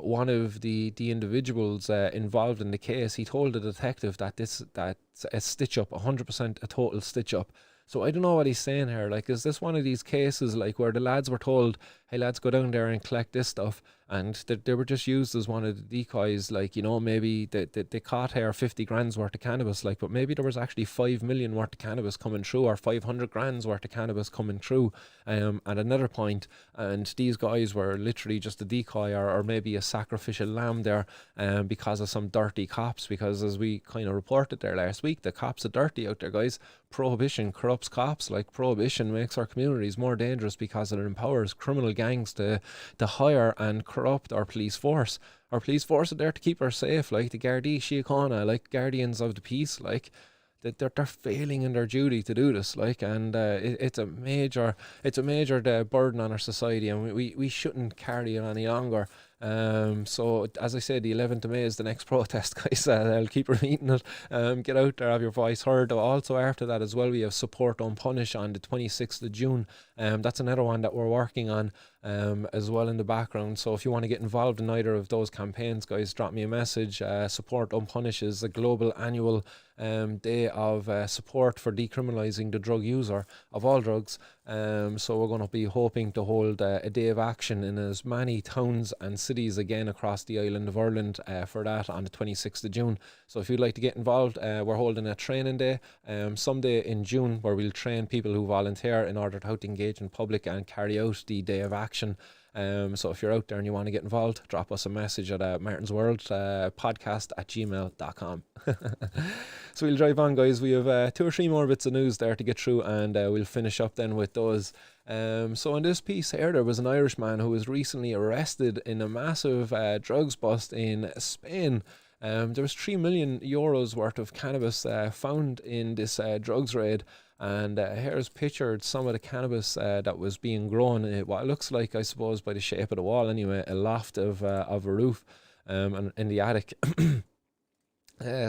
Speaker 1: one of the individuals involved in the case, he told the detective that that's a stitch-up, 100% a total stitch-up. So I don't know what he's saying here. Like, is this one of these cases, like, where the lads were told, hey, lads, go down there and collect this stuff, and they were just used as one of the decoys, like, maybe they caught here 50 grand's worth of cannabis, like, but maybe there was actually 5 million worth of cannabis coming through, or 500 grand's worth of cannabis coming through at another point, and these guys were literally just a decoy, or maybe a sacrificial lamb there because of some dirty cops, because as we kind of reported there last week, the cops are dirty out there, guys. Prohibition corrupts cops. Like, prohibition makes our communities more dangerous because it empowers criminal gangs to hire and corrupt our police force. Our police force are there to keep us safe, like the Gardaí, Síochána, like guardians of the peace, like they're failing in their duty to do this, like, and it's a major burden on our society, and we shouldn't carry it any longer. So as I said, the 11th of May is the next protest, guys. I'll keep repeating it. Get out there, have your voice heard. Also after that as well, we have Support Don't Punish on the 26th of June. That's another one that we're working on as well in the background. So if you want to get involved in either of those campaigns, guys, drop me a message. Support Don't Punish is a global annual day of support for decriminalising the drug user of all drugs. So we're going to be hoping to hold a day of action in as many towns and cities again across the island of Ireland for that on the 26th of June. So if you'd like to get involved, we're holding a training day someday in June where we'll train people who volunteer in order to how to engage in public and carry out the day of action. So if you're out there and you want to get involved, drop us a message at Martin's World podcast@gmail.com. So we'll drive on, guys. We have 2 or 3 more bits of news there to get through, and we'll finish up then with those. So in this piece here, there was an Irishman who was recently arrested in a massive drugs bust in Spain. There was €3 million worth of cannabis found in this drugs raid. And here's pictured some of the cannabis that was being grown in what it looks like, I suppose, by the shape of the wall anyway, a loft of a roof and in the attic.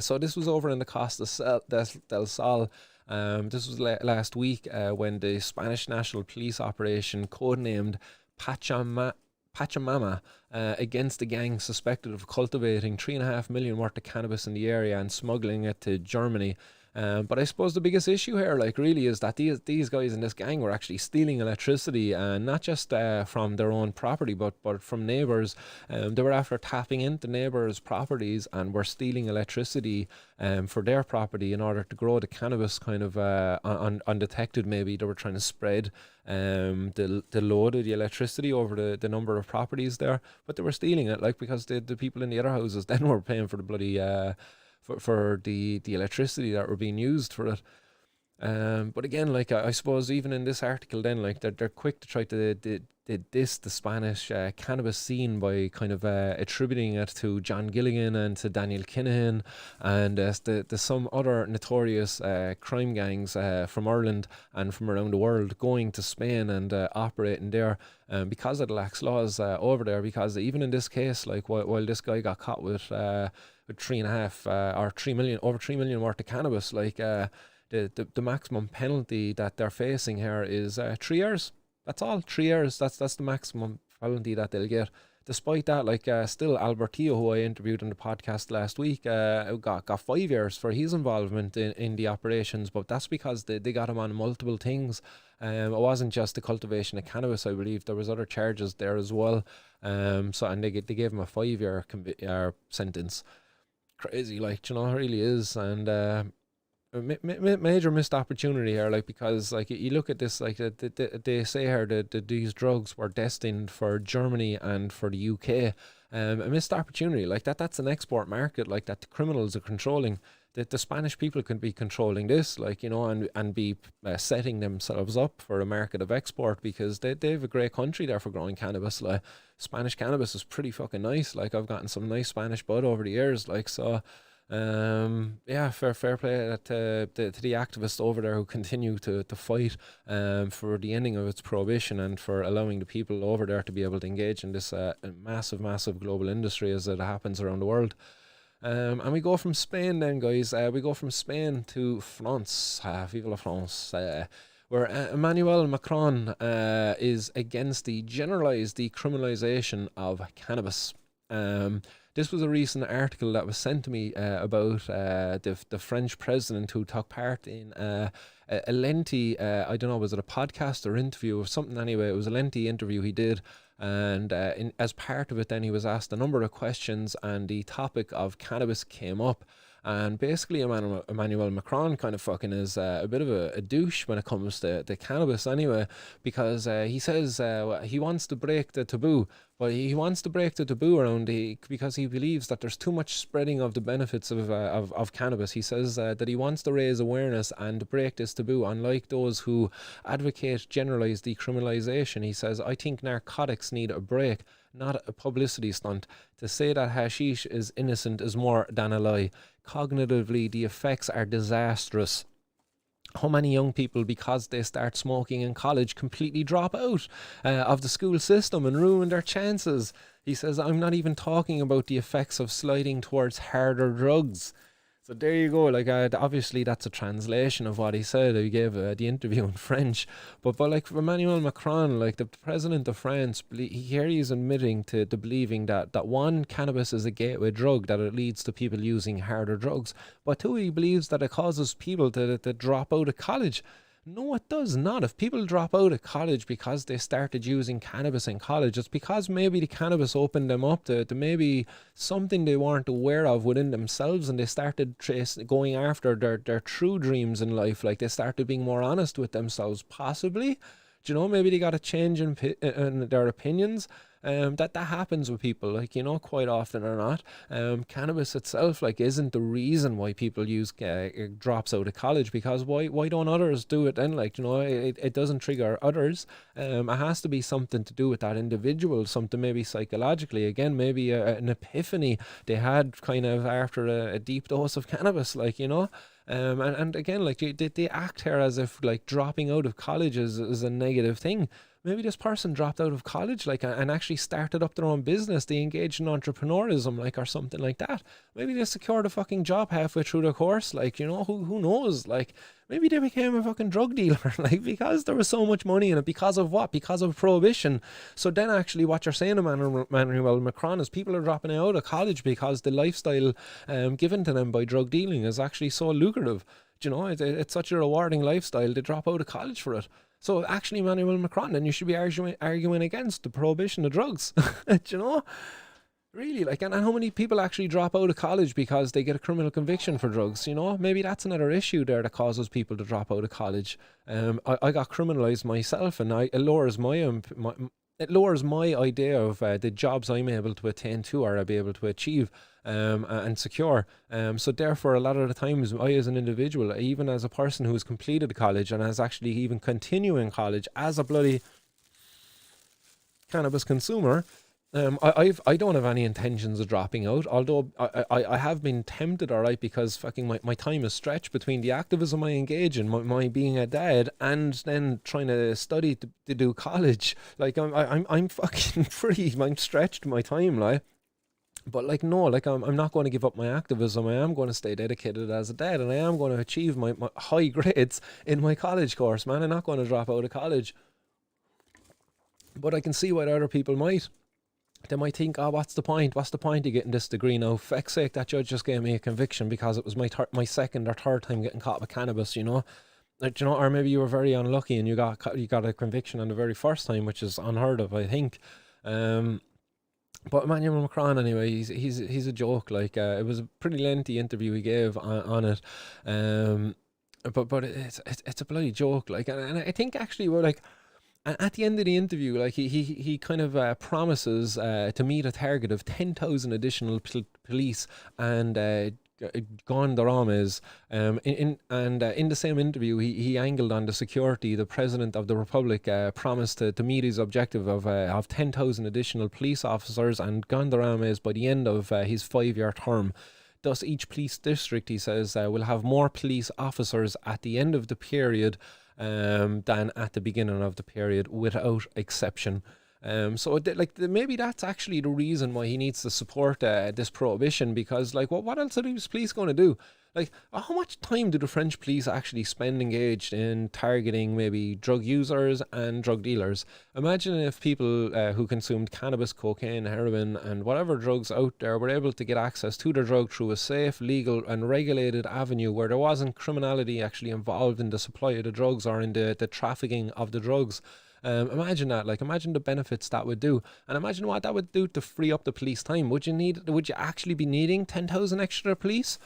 Speaker 1: So this was over in the Costa del Sol. This was last week when the Spanish National Police operation, codenamed Pachamama, against the gang suspected of cultivating 3.5 million worth of cannabis in the area and smuggling it to Germany. But I suppose the biggest issue here, like, really is that these guys in this gang were actually stealing electricity, and not just from their own property, but from neighbours. They were after tapping into neighbours' properties and were stealing electricity for their property in order to grow the cannabis kind of undetected. Maybe they were trying to spread the load of the electricity over the number of properties there, but they were stealing it, like, because the people in the other houses then were paying for the bloody for the electricity that were being used for it. But again, like I suppose even in this article, then like they're quick to try to diss the Spanish cannabis scene by kind of attributing it to John Gilligan and to Daniel Kinahan and the some other notorious crime gangs from Ireland and from around the world going to Spain and operating there because of the lax laws over there. Because even in this case, like while this guy got caught with 3.5 or 3 million, over 3 million worth of cannabis, like the maximum penalty that they're facing here is 3 years. That's all, 3 years. That's the maximum penalty that they'll get. Despite that, like still Albertillo, who I interviewed in the podcast last week, got 5 years for his involvement in the operations, but that's because they got him on multiple things. It wasn't just the cultivation of cannabis, I believe. There was other charges there as well. And they gave him a 5-year sentence. Crazy, like, you know, it really is. And major missed opportunity here, like, because like you look at this, like they say here that these drugs were destined for Germany and for the UK. A missed opportunity, like that's an export market, like that the criminals are controlling. That the Spanish people can be controlling this, like, you know, and be setting themselves up for a market of export, because they have a great country there for growing cannabis. Like Spanish cannabis is pretty fucking nice. Like I've gotten some nice Spanish bud over the years, like, so. Yeah, fair play to the activists over there who continue to fight for the ending of its prohibition and for allowing the people over there to be able to engage in this massive global industry as it happens around the world. And we go from Spain then, guys. We go from Spain to France. Vive la France. Where Emmanuel Macron is against the generalized decriminalization of cannabis. This was a recent article that was sent to me about the French president who took part in a lengthy, I don't know, was it a podcast or interview or something anyway? It was a lengthy interview he did. And as part of it, then he was asked a number of questions and the topic of cannabis came up. And basically, Emmanuel Macron kind of fucking is a bit of a douche when it comes to cannabis anyway, because he says he wants to break the taboo, but he wants to break the taboo around because he believes that there's too much spreading of the benefits of cannabis. He says that he wants to raise awareness and break this taboo, unlike those who advocate generalized decriminalization. He says, I think narcotics need a break, not a publicity stunt. To say that hashish is innocent is more than a lie. Cognitively, the effects are disastrous. How many young people, because they start smoking in college, completely drop out of the school system and ruin their chances? He says, I'm not even talking about the effects of sliding towards harder drugs. So there you go. Like, obviously that's a translation of what he said. He gave the interview in French, but like for Emmanuel Macron, like the president of France, here he is admitting to believing that one, cannabis is a gateway drug, that it leads to people using harder drugs, but two, he believes that it causes people to drop out of college. No, it does not. If people drop out of college because they started using cannabis in college, it's because maybe the cannabis opened them up to maybe something they weren't aware of within themselves, and they started going after their true dreams in life. Like they started being more honest with themselves, possibly. Do you know, maybe they got a change in their opinions. That happens with people, like, you know, quite often or not. Cannabis itself, like, isn't the reason why people use drops out of college, because why don't others do it then? Like, you know, it doesn't trigger others. It has to be something to do with that individual, something maybe psychologically, again, maybe an epiphany they had kind of after a deep dose of cannabis, like, you know. And again, like they act here as if like dropping out of college is a negative thing. Maybe this person dropped out of college, like, and actually started up their own business. They engaged in entrepreneurism, like, or something like that. Maybe they secured a fucking job halfway through the course, like, you know, who knows? Like, maybe they became a fucking drug dealer, like, because there was so much money in it. Because of what? Because of prohibition. So then actually what you're saying, Emmanuel Macron, is people are dropping out of college because the lifestyle given to them by drug dealing is actually so lucrative. Do you know, it's such a rewarding lifestyle, they drop out of college for it. So actually, Emmanuel Macron, then you should be arguing against the prohibition of drugs. Do you know? Really, like, and how many people actually drop out of college because they get a criminal conviction for drugs? You know, maybe that's another issue there that causes people to drop out of college. I got criminalized myself, and it lowers my it lowers my idea of the jobs I'm able to attain to or I'll be able to achieve and secure. So therefore, a lot of the times, I as an individual, even as a person who's completed college and has actually even continuing college as a bloody cannabis consumer, I don't have any intentions of dropping out, although I have been tempted, all right, because fucking my time is stretched between the activism I engage in, my being a dad, and then trying to study to do college. Like, I'm fucking I'm stretched my time, like. But like, no, like, I'm not going to give up my activism. I am going to stay dedicated as a dad, and I am going to achieve my high grades in my college course, man. I'm not going to drop out of college. But I can see why other people might. They might think, oh, what's the point? What's the point of getting this degree now? Feck's sake, that judge just gave me a conviction because it was my second or third time getting caught with cannabis, you know? Like, you know, or maybe you were very unlucky and you got a conviction on the very first time, which is unheard of, I think. But Emmanuel Macron, anyway, he's a joke. Like, it was a pretty lengthy interview he gave on it. But it's a bloody joke. Like, and I think actually we're like, at the end of the interview, like, he kind of promises to meet a target of 10,000 additional police and Gardaí. In the same interview, he angled on the security. The president of the republic promised to meet his objective of 10,000 additional police officers and Gardaí by the end of his 5-year term. Thus, each police district, he says, will have more police officers at the end of the period than at the beginning of the period, without exception. So maybe that's actually the reason why he needs to support this prohibition, because like, what else are these police going to do? Like, how much time do the French police actually spend engaged in targeting maybe drug users and drug dealers? Imagine if people who consumed cannabis, cocaine, heroin, and whatever drugs out there were able to get access to their drug through a safe, legal, and regulated avenue where there wasn't criminality actually involved in the supply of the drugs or in the trafficking of the drugs. Imagine that. Like, imagine the benefits that would do, and imagine what that would do to free up the police time. Would you actually be needing 10,000 extra police?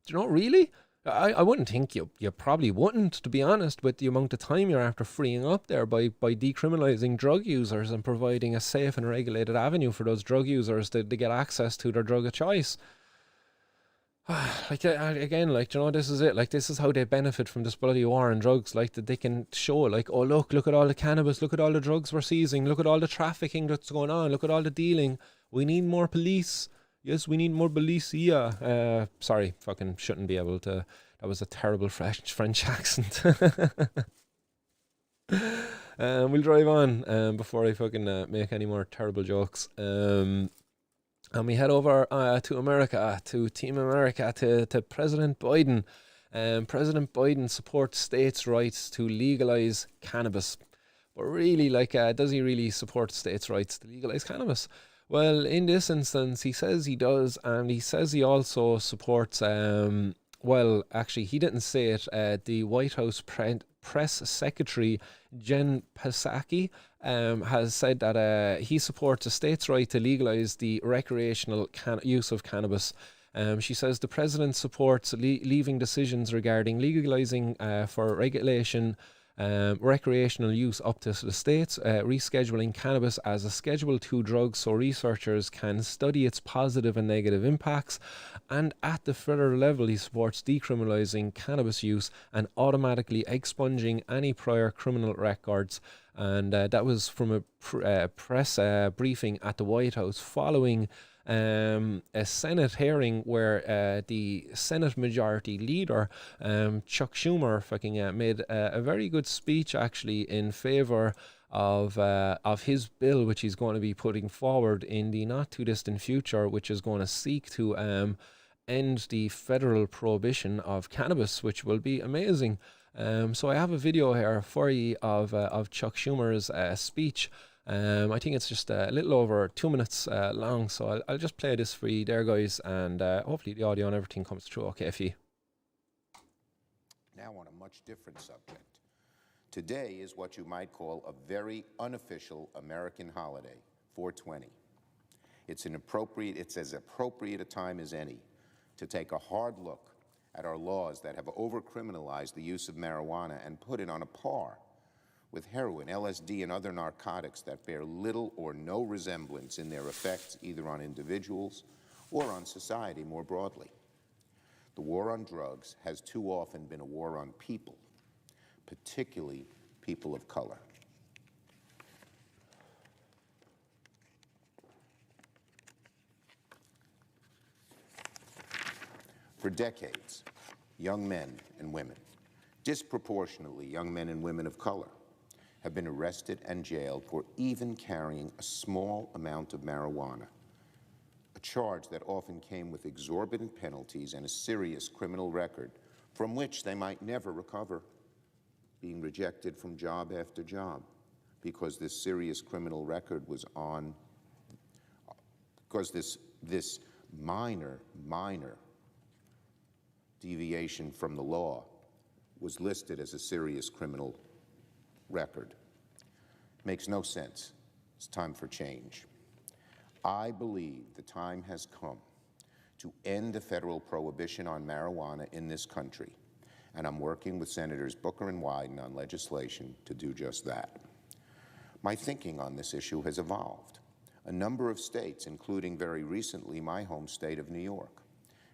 Speaker 1: Do you know, really? I wouldn't think you probably wouldn't, to be honest, with the amount of time you're after freeing up there by decriminalizing drug users and providing a safe and regulated avenue for those drug users to get access to their drug of choice. Like, again, like, you know, this is it. Like, this is how they benefit from this bloody war on drugs. Like, that they can show, like, oh, look at all the cannabis, look at all the drugs we're seizing, look at all the trafficking that's going on, look at all the dealing. We need more police. Yes, we need more police. Yeah. Sorry, fucking shouldn't be able to. That was a terrible French accent. We'll drive on before I fucking make any more terrible jokes. And we head over to America, to Team America, to President Biden. President Biden supports states' rights to legalize cannabis. But really, like, does he really support states' rights to legalize cannabis? Well, in this instance, he says he does, and he says he also supports, well, actually, he didn't say it, the White House press secretary, Jen Psaki, has said that he supports a state's right to legalize the recreational use of cannabis. She says the president supports leaving decisions regarding legalizing for regulation recreational use up to the states, rescheduling cannabis as a Schedule II drug so researchers can study its positive and negative impacts. And at the federal level, he supports decriminalizing cannabis use and automatically expunging any prior criminal records. And that was from a press briefing at the White House following a Senate hearing where the Senate Majority Leader, Chuck Schumer, made a very good speech actually in favour of his bill, which he's going to be putting forward in the not too distant future, which is going to seek to end the federal prohibition of cannabis, which will be amazing. So I have a video here for you of Chuck Schumer's speech. I think it's just a little over 2 minutes long, so I'll just play this for you there, guys, and hopefully the audio and everything comes through okay for you.
Speaker 3: Now on a much different subject. Today is what you might call a very unofficial American holiday, 420. It's as appropriate a time as any to take a hard look at our laws that have over-criminalized the use of marijuana and put it on a par with heroin, LSD, and other narcotics that bear little or no resemblance in their effects either on individuals or on society more broadly. The war on drugs has too often been a war on people, particularly people of color. For decades, young men and women, disproportionately young men and women of color, have been arrested and jailed for even carrying a small amount of marijuana, a charge that often came with exorbitant penalties and a serious criminal record from which they might never recover, being rejected from job after job because this serious criminal record was on, because this minor deviation from the law was listed as a serious criminal record. Makes no sense. It's time for change. I believe the time has come to end the federal prohibition on marijuana in this country, and I'm working with Senators Booker and Wyden on legislation to do just that. My thinking on this issue has evolved. A number of states, including very recently my home state of New York,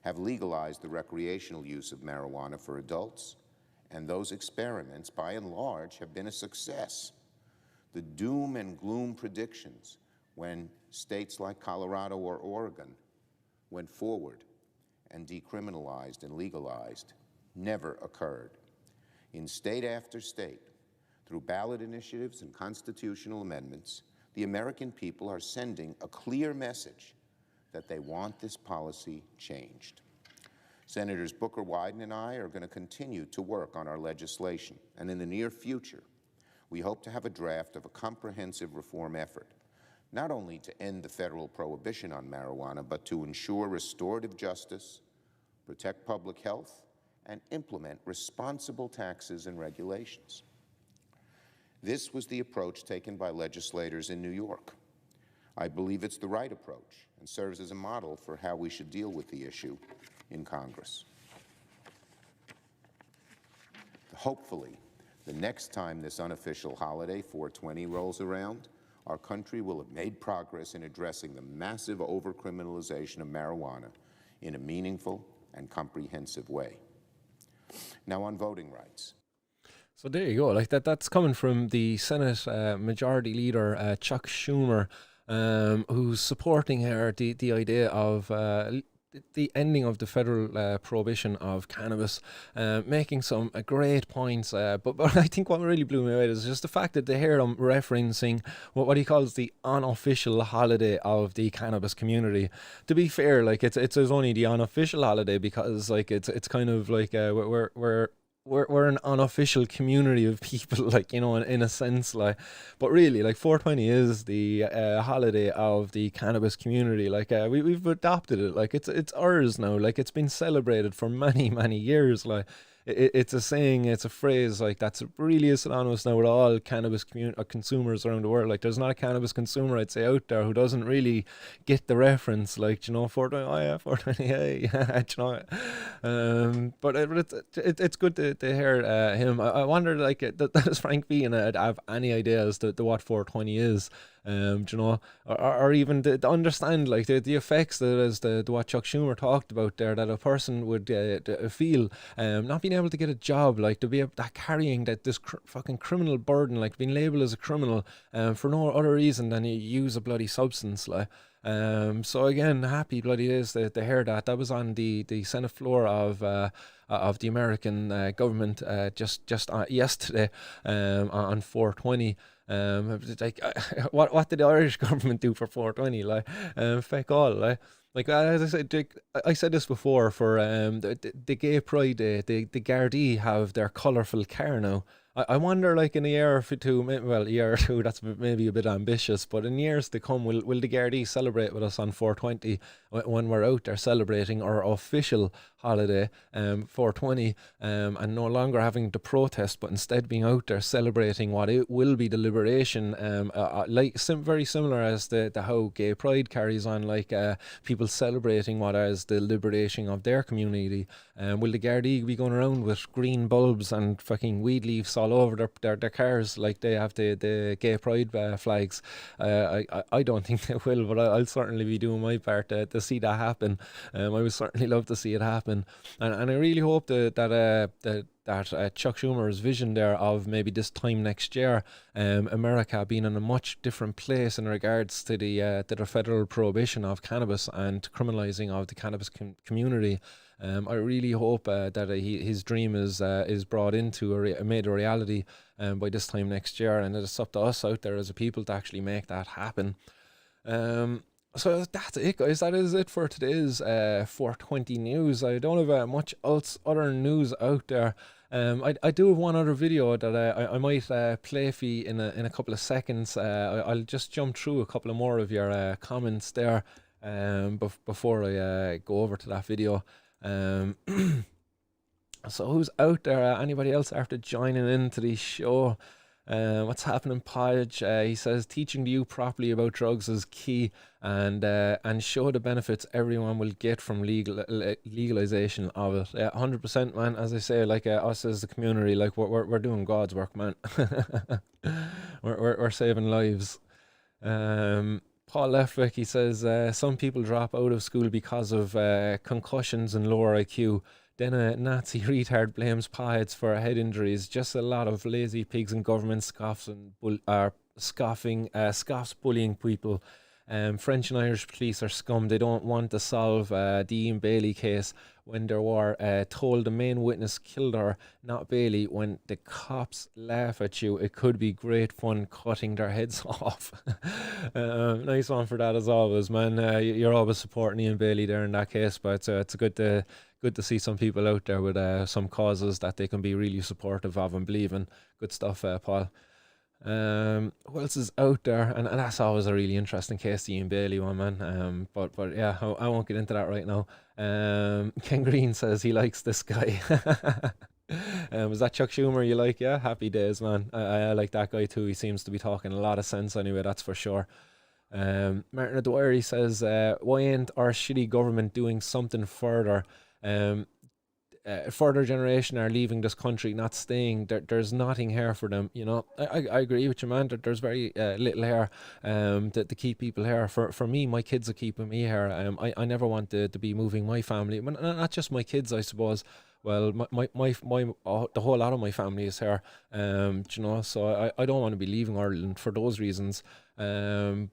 Speaker 3: have legalized the recreational use of marijuana for adults, and those experiments, by and large, have been a success. The doom and gloom predictions when states like Colorado or Oregon went forward and decriminalized and legalized never occurred. In state after state, through ballot initiatives and constitutional amendments, the American people are sending a clear message that they want this policy changed. Senators Booker, Wyden, and I are going to continue to work on our legislation, and in the near future, we hope to have a draft of a comprehensive reform effort, not only to end the federal prohibition on marijuana, but to ensure restorative justice, protect public health, and implement responsible taxes and regulations. This was the approach taken by legislators in New York. I believe it's the right approach and serves as a model for how we should deal with the issue in Congress. Hopefully, the next time this unofficial holiday, 420, rolls around, our country will have made progress in addressing the massive overcriminalization of marijuana in a meaningful and comprehensive way. Now on voting rights.
Speaker 1: So there you go. Like that's coming from the Senate Majority Leader Chuck Schumer, who's supporting here the idea of the ending of the federal prohibition of cannabis, making some great points. But I think what really blew me away is just the fact that they hear him referencing what he calls the unofficial holiday of the cannabis community. To be fair, like it's only the unofficial holiday because like it's kind of like we're an unofficial community of people, like, you know, in a sense, like, but really, like, 420 is the holiday of the cannabis community. Like, we've adopted it, like, it's ours now. Like, it's been celebrated for many years. Like, it's a saying, it's a phrase, like, that's really is synonymous now with all cannabis consumers around the world. Like, there's not a cannabis consumer, I'd say, out there who doesn't really get the reference, like, you know, 420, oh yeah, 420, hey, yeah, you know. But it's good to hear him. I wonder, like, does Frank B and have any idea as to what 420 is? You know, or even to understand, like, the effects that is the what Chuck Schumer talked about there, that a person would feel not being able to get a job, like, to be that carrying this fucking criminal burden, like being labelled as a criminal for no other reason than you use a bloody substance, like. So again, happy bloody days to hear that. That was on the Senate floor of the American government just yesterday on 420. Like, what did the Irish government do for 420? Like, fuck all. Like as I said, I said this before for the Gay Pride Day. The Gardaí have their colourful car now. I wonder, like, in a year or two, well, a year or two, that's maybe a bit ambitious, but in years to come, will the Gardaí celebrate with us on 420 when we're out there celebrating our official holiday, 420, and no longer having to protest, but instead being out there celebrating what it will be the liberation, like very similar as the how Gay Pride carries on, like people celebrating what is the liberation of their community. Will the Gardaí be going around with green bulbs and fucking weed leaves all all over their cars, like they have the gay pride flags. I don't think they will, but I'll certainly be doing my part to see that happen. I would certainly love to see it happen, and I really hope that Chuck Schumer's vision there of maybe this time next year, America being in a much different place in regards to the federal prohibition of cannabis and criminalizing of the cannabis community. I really hope that his dream is brought into made a reality by this time next year, and it's up to us out there as a people to actually make that happen. So that's it, guys. That is it for today's 420 news. I don't have much else other news out there. I do have one other video that I might play for you in a couple of seconds. I'll just jump through a couple of more of your comments there before I go over to that video. So who's out there? Anybody else after joining into the show? What's happening, Podge? He says teaching the youth properly about drugs is key, and show the benefits everyone will get from legalization of it. 100%, man. As I say, like us as the community, like we're doing God's work, man. we're saving lives. Paul Leftwick, he says some people drop out of school because of concussions and lower IQ. Then a Nazi retard blames potheads for head injuries. Just a lot of lazy pigs in government scoffs bullying people. French and Irish police are scum. They don't want to solve the Ian Bailey case when they were told the main witness killed her, not Bailey. When the cops laugh at you, it could be great fun cutting their heads off. Nice one for that as always, man. You're always supporting Ian Bailey there in that case, but it's good to see some people out there with some causes that they can be really supportive of and believe in. Good stuff, Paul. Who else is out there? And that's always a really interesting case, the Ian Bailey one, man. But yeah, I won't get into that right now. Ken Green says he likes this guy. Was that Chuck Schumer you like? Yeah, happy days, man. I like that guy too. He seems to be talking a lot of sense anyway, that's for sure. Martin O'Dwyer says, why ain't our shitty government doing something further? Further generation are leaving this country, not staying. There's nothing here for them, you know. I agree with you, man. There's very little here to keep people here. For me, my kids are keeping me here. I never want to be moving my family. Not just my kids, I suppose. Well, the whole lot of my family is here, you know. So I don't want to be leaving Ireland for those reasons. And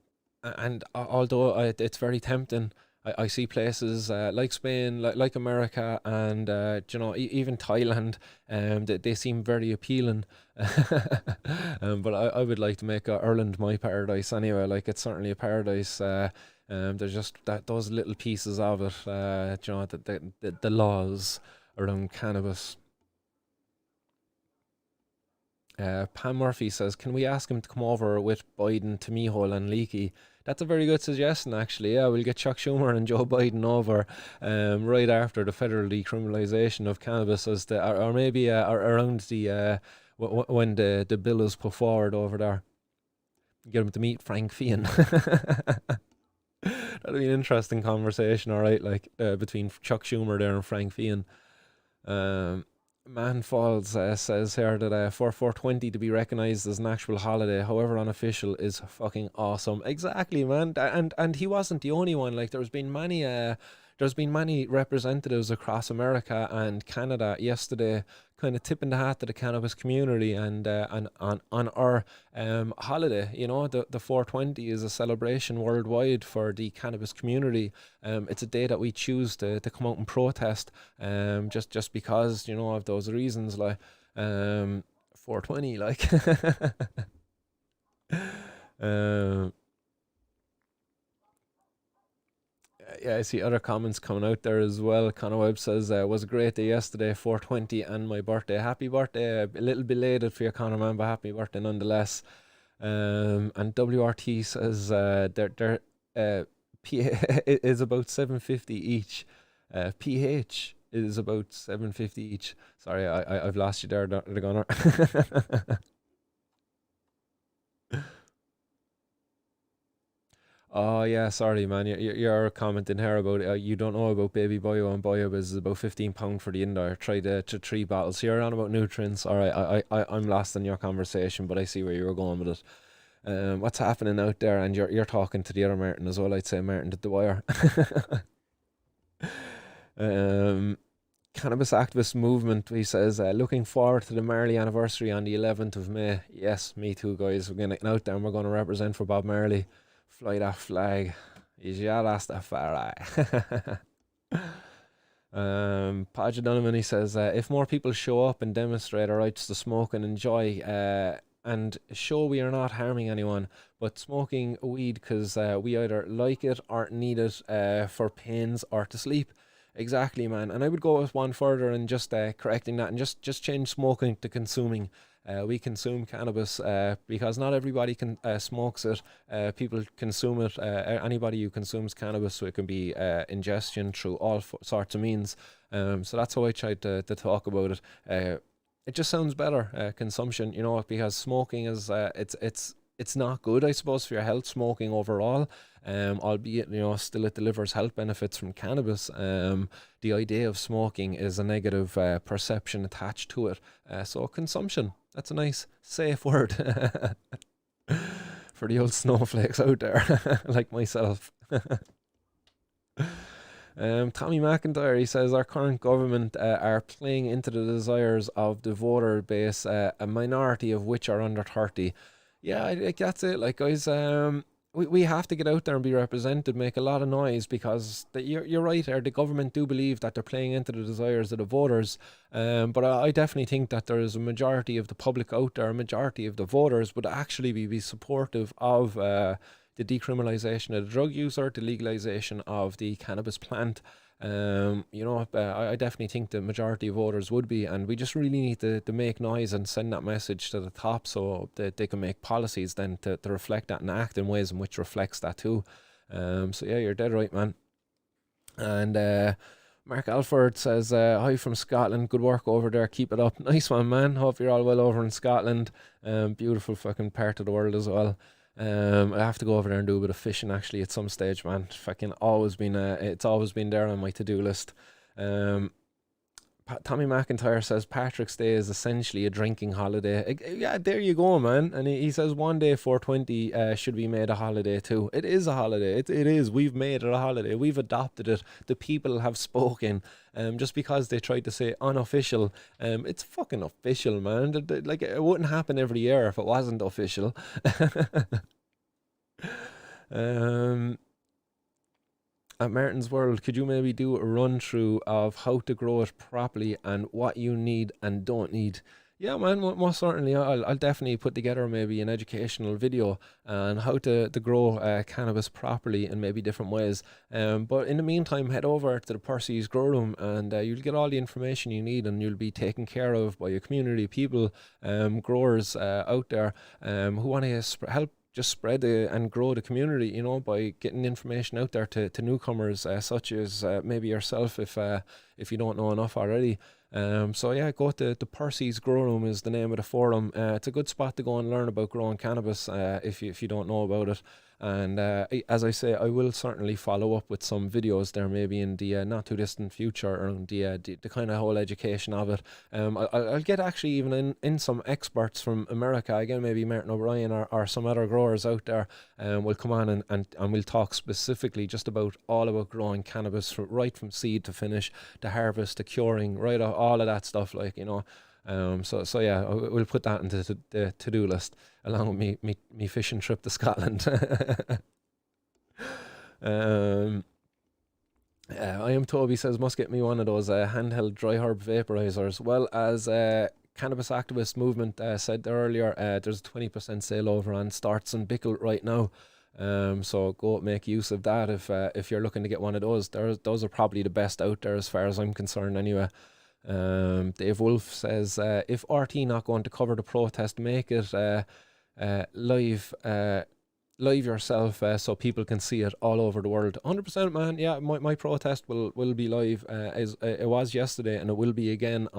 Speaker 1: although it's very tempting. I see places like Spain, like America, and you know, even Thailand. They seem very appealing. But I would like to make Ireland my paradise anyway. Like, it's certainly a paradise. There's just those little pieces of it. You know, the laws around cannabis. Pam Murphy says, can we ask him to come over with Biden to Meath and Leaky? That's a very good suggestion, actually. Yeah, we'll get Chuck Schumer and Joe Biden over right after the federal decriminalization of cannabis, or maybe around the when the bill is put forward over there. Get him to meet Frank Fionn. That'll be an interesting conversation, all right, like between Chuck Schumer there and Frank Fionn. Man Falls says here that for 420 to be recognised as an actual holiday, however unofficial, is fucking awesome. Exactly, man. And he wasn't the only one. Like, there's been many representatives across America and Canada yesterday kind of tipping the hat to the cannabis community and on our holiday. You know, the 420 is a celebration worldwide for the cannabis community. It's a day that we choose to come out and protest, just because, you know, of those reasons, like 420, like. Yeah, I see other comments coming out there as well. Connor Webb says, was a great day yesterday, 420 and my birthday. Happy birthday. A little belated for you, Connor, man, but happy birthday nonetheless. And WRT says their is about 750 each. PH is about 750 each. Sorry, I've lost you there, the gunner. Oh yeah, sorry man. You're commenting here about you don't know about Baby Boyo and Boyo is about £15 for the indoor. Try to 3 bottles. You're on about nutrients. All right, I'm lost in your conversation, but I see where you were going with it. What's happening out there? And you're talking to the other Martin as well. I'd say Martin did the wire. um, Cannabis activist movement. He says looking forward to the Marley anniversary on the 11th of May. Yes, me too, guys. We're gonna get out there and we're gonna represent for Bob Marley. Fly that flag. Yeah, that's the far Padge Donovan, he says, if more people show up and demonstrate our rights to smoke and enjoy, and show we are not harming anyone, but smoking weed because we either like it or need it for pains or to sleep. Exactly, man. And I would go with one further and just correcting that and just change smoking to consuming. We consume cannabis because not everybody can smokes it. People consume it. Anybody who consumes cannabis, so it can be ingestion through all sorts of means. So that's how I tried to talk about it. It just sounds better, consumption, you know, because smoking is it's not good, I suppose, for your health, smoking overall. Albeit, you know, still it delivers health benefits from cannabis. The idea of smoking is a negative perception attached to it. So consumption, that's a nice safe word for the old snowflakes out there, like myself. Tommy McIntyre, he says our current government are playing into the desires of the voter base, a minority of which are under 30. Yeah, that's it. Like, guys, we have to get out there and be represented, make a lot of noise, because you're right there. The government do believe that they're playing into the desires of the voters. But I definitely think that there is a majority of the public out there, a majority of the voters would actually be supportive of the decriminalization of the drug user, the legalization of the cannabis plant. I definitely think the majority of voters would be, and we just really need to make noise and send that message to the top so that they can make policies then to reflect that and act in ways in which reflects that too. So yeah, you're dead right, man. And Mark Alford says, hi from Scotland, good work over there, keep it up. Nice one, man. Hope you're all well over in Scotland. Beautiful fucking part of the world as well. I have to go over there and do a bit of fishing actually at some stage, man. Fucking always been it's always been there on my to-do list. Tommy McIntyre says Patrick's Day is essentially a drinking holiday. Yeah, there you go, man. And he says one day 420 should be made a holiday too. It is a holiday. It is. We've made it a holiday. We've adopted it. The people have spoken. Just because they tried to say unofficial, it's fucking official, man. Like, it wouldn't happen every year if it wasn't official. At Martin's World, could you maybe do a run through of how to grow it properly and what you need and don't need? Yeah, man, most certainly. I'll definitely put together maybe an educational video on how to grow cannabis properly in maybe different ways. But in the meantime, head over to the Percy's Grow Room and you'll get all the information you need, and you'll be taken care of by a community of people, growers out there who want to help just spread and grow the community, you know, by getting information out there to newcomers such as maybe yourself if you don't know enough already. So yeah, go to the Percy's Grow Room is the name of the forum. It's a good spot to go and learn about growing cannabis if you don't know about it. And as I say, I will certainly follow up with some videos there maybe in the not too distant future around the kind of whole education of it. I'll get actually even in some experts from America, again maybe Martin O'Brien or some other growers out there will come on and we'll talk specifically just about all about growing cannabis right from seed to finish, to harvest, to curing, right, all of that stuff, like, you know. So yeah, we'll put that into the to-do list along with me fishing trip to Scotland. I am Toby says must get me one of those handheld dry herb vaporizers. Well, as Cannabis Activist Movement said there earlier, there's a 20% sale over on Starts and Bickle right now. So go make use of that if you're looking to get one of those. Those are probably the best out there as far as I'm concerned anyway. Dave Wolf says if RT not going to cover the protest, make it live yourself so people can see it all over the world. 100%, man. Yeah, my protest will be live as it was yesterday, and it will be again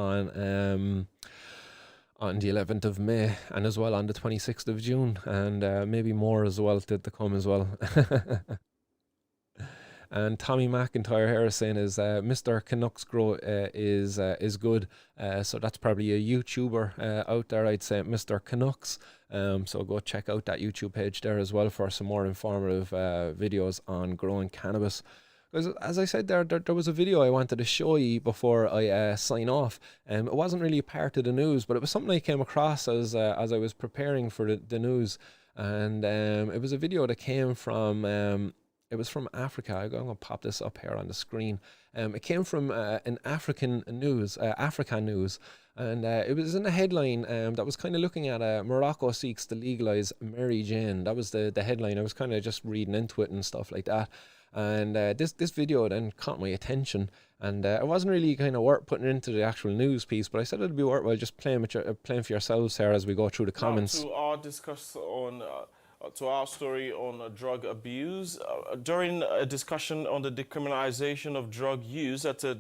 Speaker 1: on the 11th of May and as well on the 26th of June, and maybe more as well to come as well. And Tommy McIntyre here is saying is Mr. Canucks Grow is good. So that's probably a YouTuber out there, I'd say, Mr. Canucks. So go check out that YouTube page there as well for some more informative videos on growing cannabis. Because as I said there was a video I wanted to show you before I sign off. It wasn't really a part of the news, but it was something I came across as I was preparing for the news. And it was a video that came from... it was from Africa. I'm going to pop this up here on the screen. It came from an African news, Africa news, and it was in a headline that was kind of looking at Morocco seeks to legalize Mary Jane. That was the headline. I was kind of just reading into it and stuff like that. And this video then caught my attention, and it wasn't really kind of worth putting into the actual news piece, but I said it'd be worthwhile just playing for yourselves here as we go through the comments.
Speaker 4: To our to our story on drug abuse. During a discussion on the decriminalization of drug use at a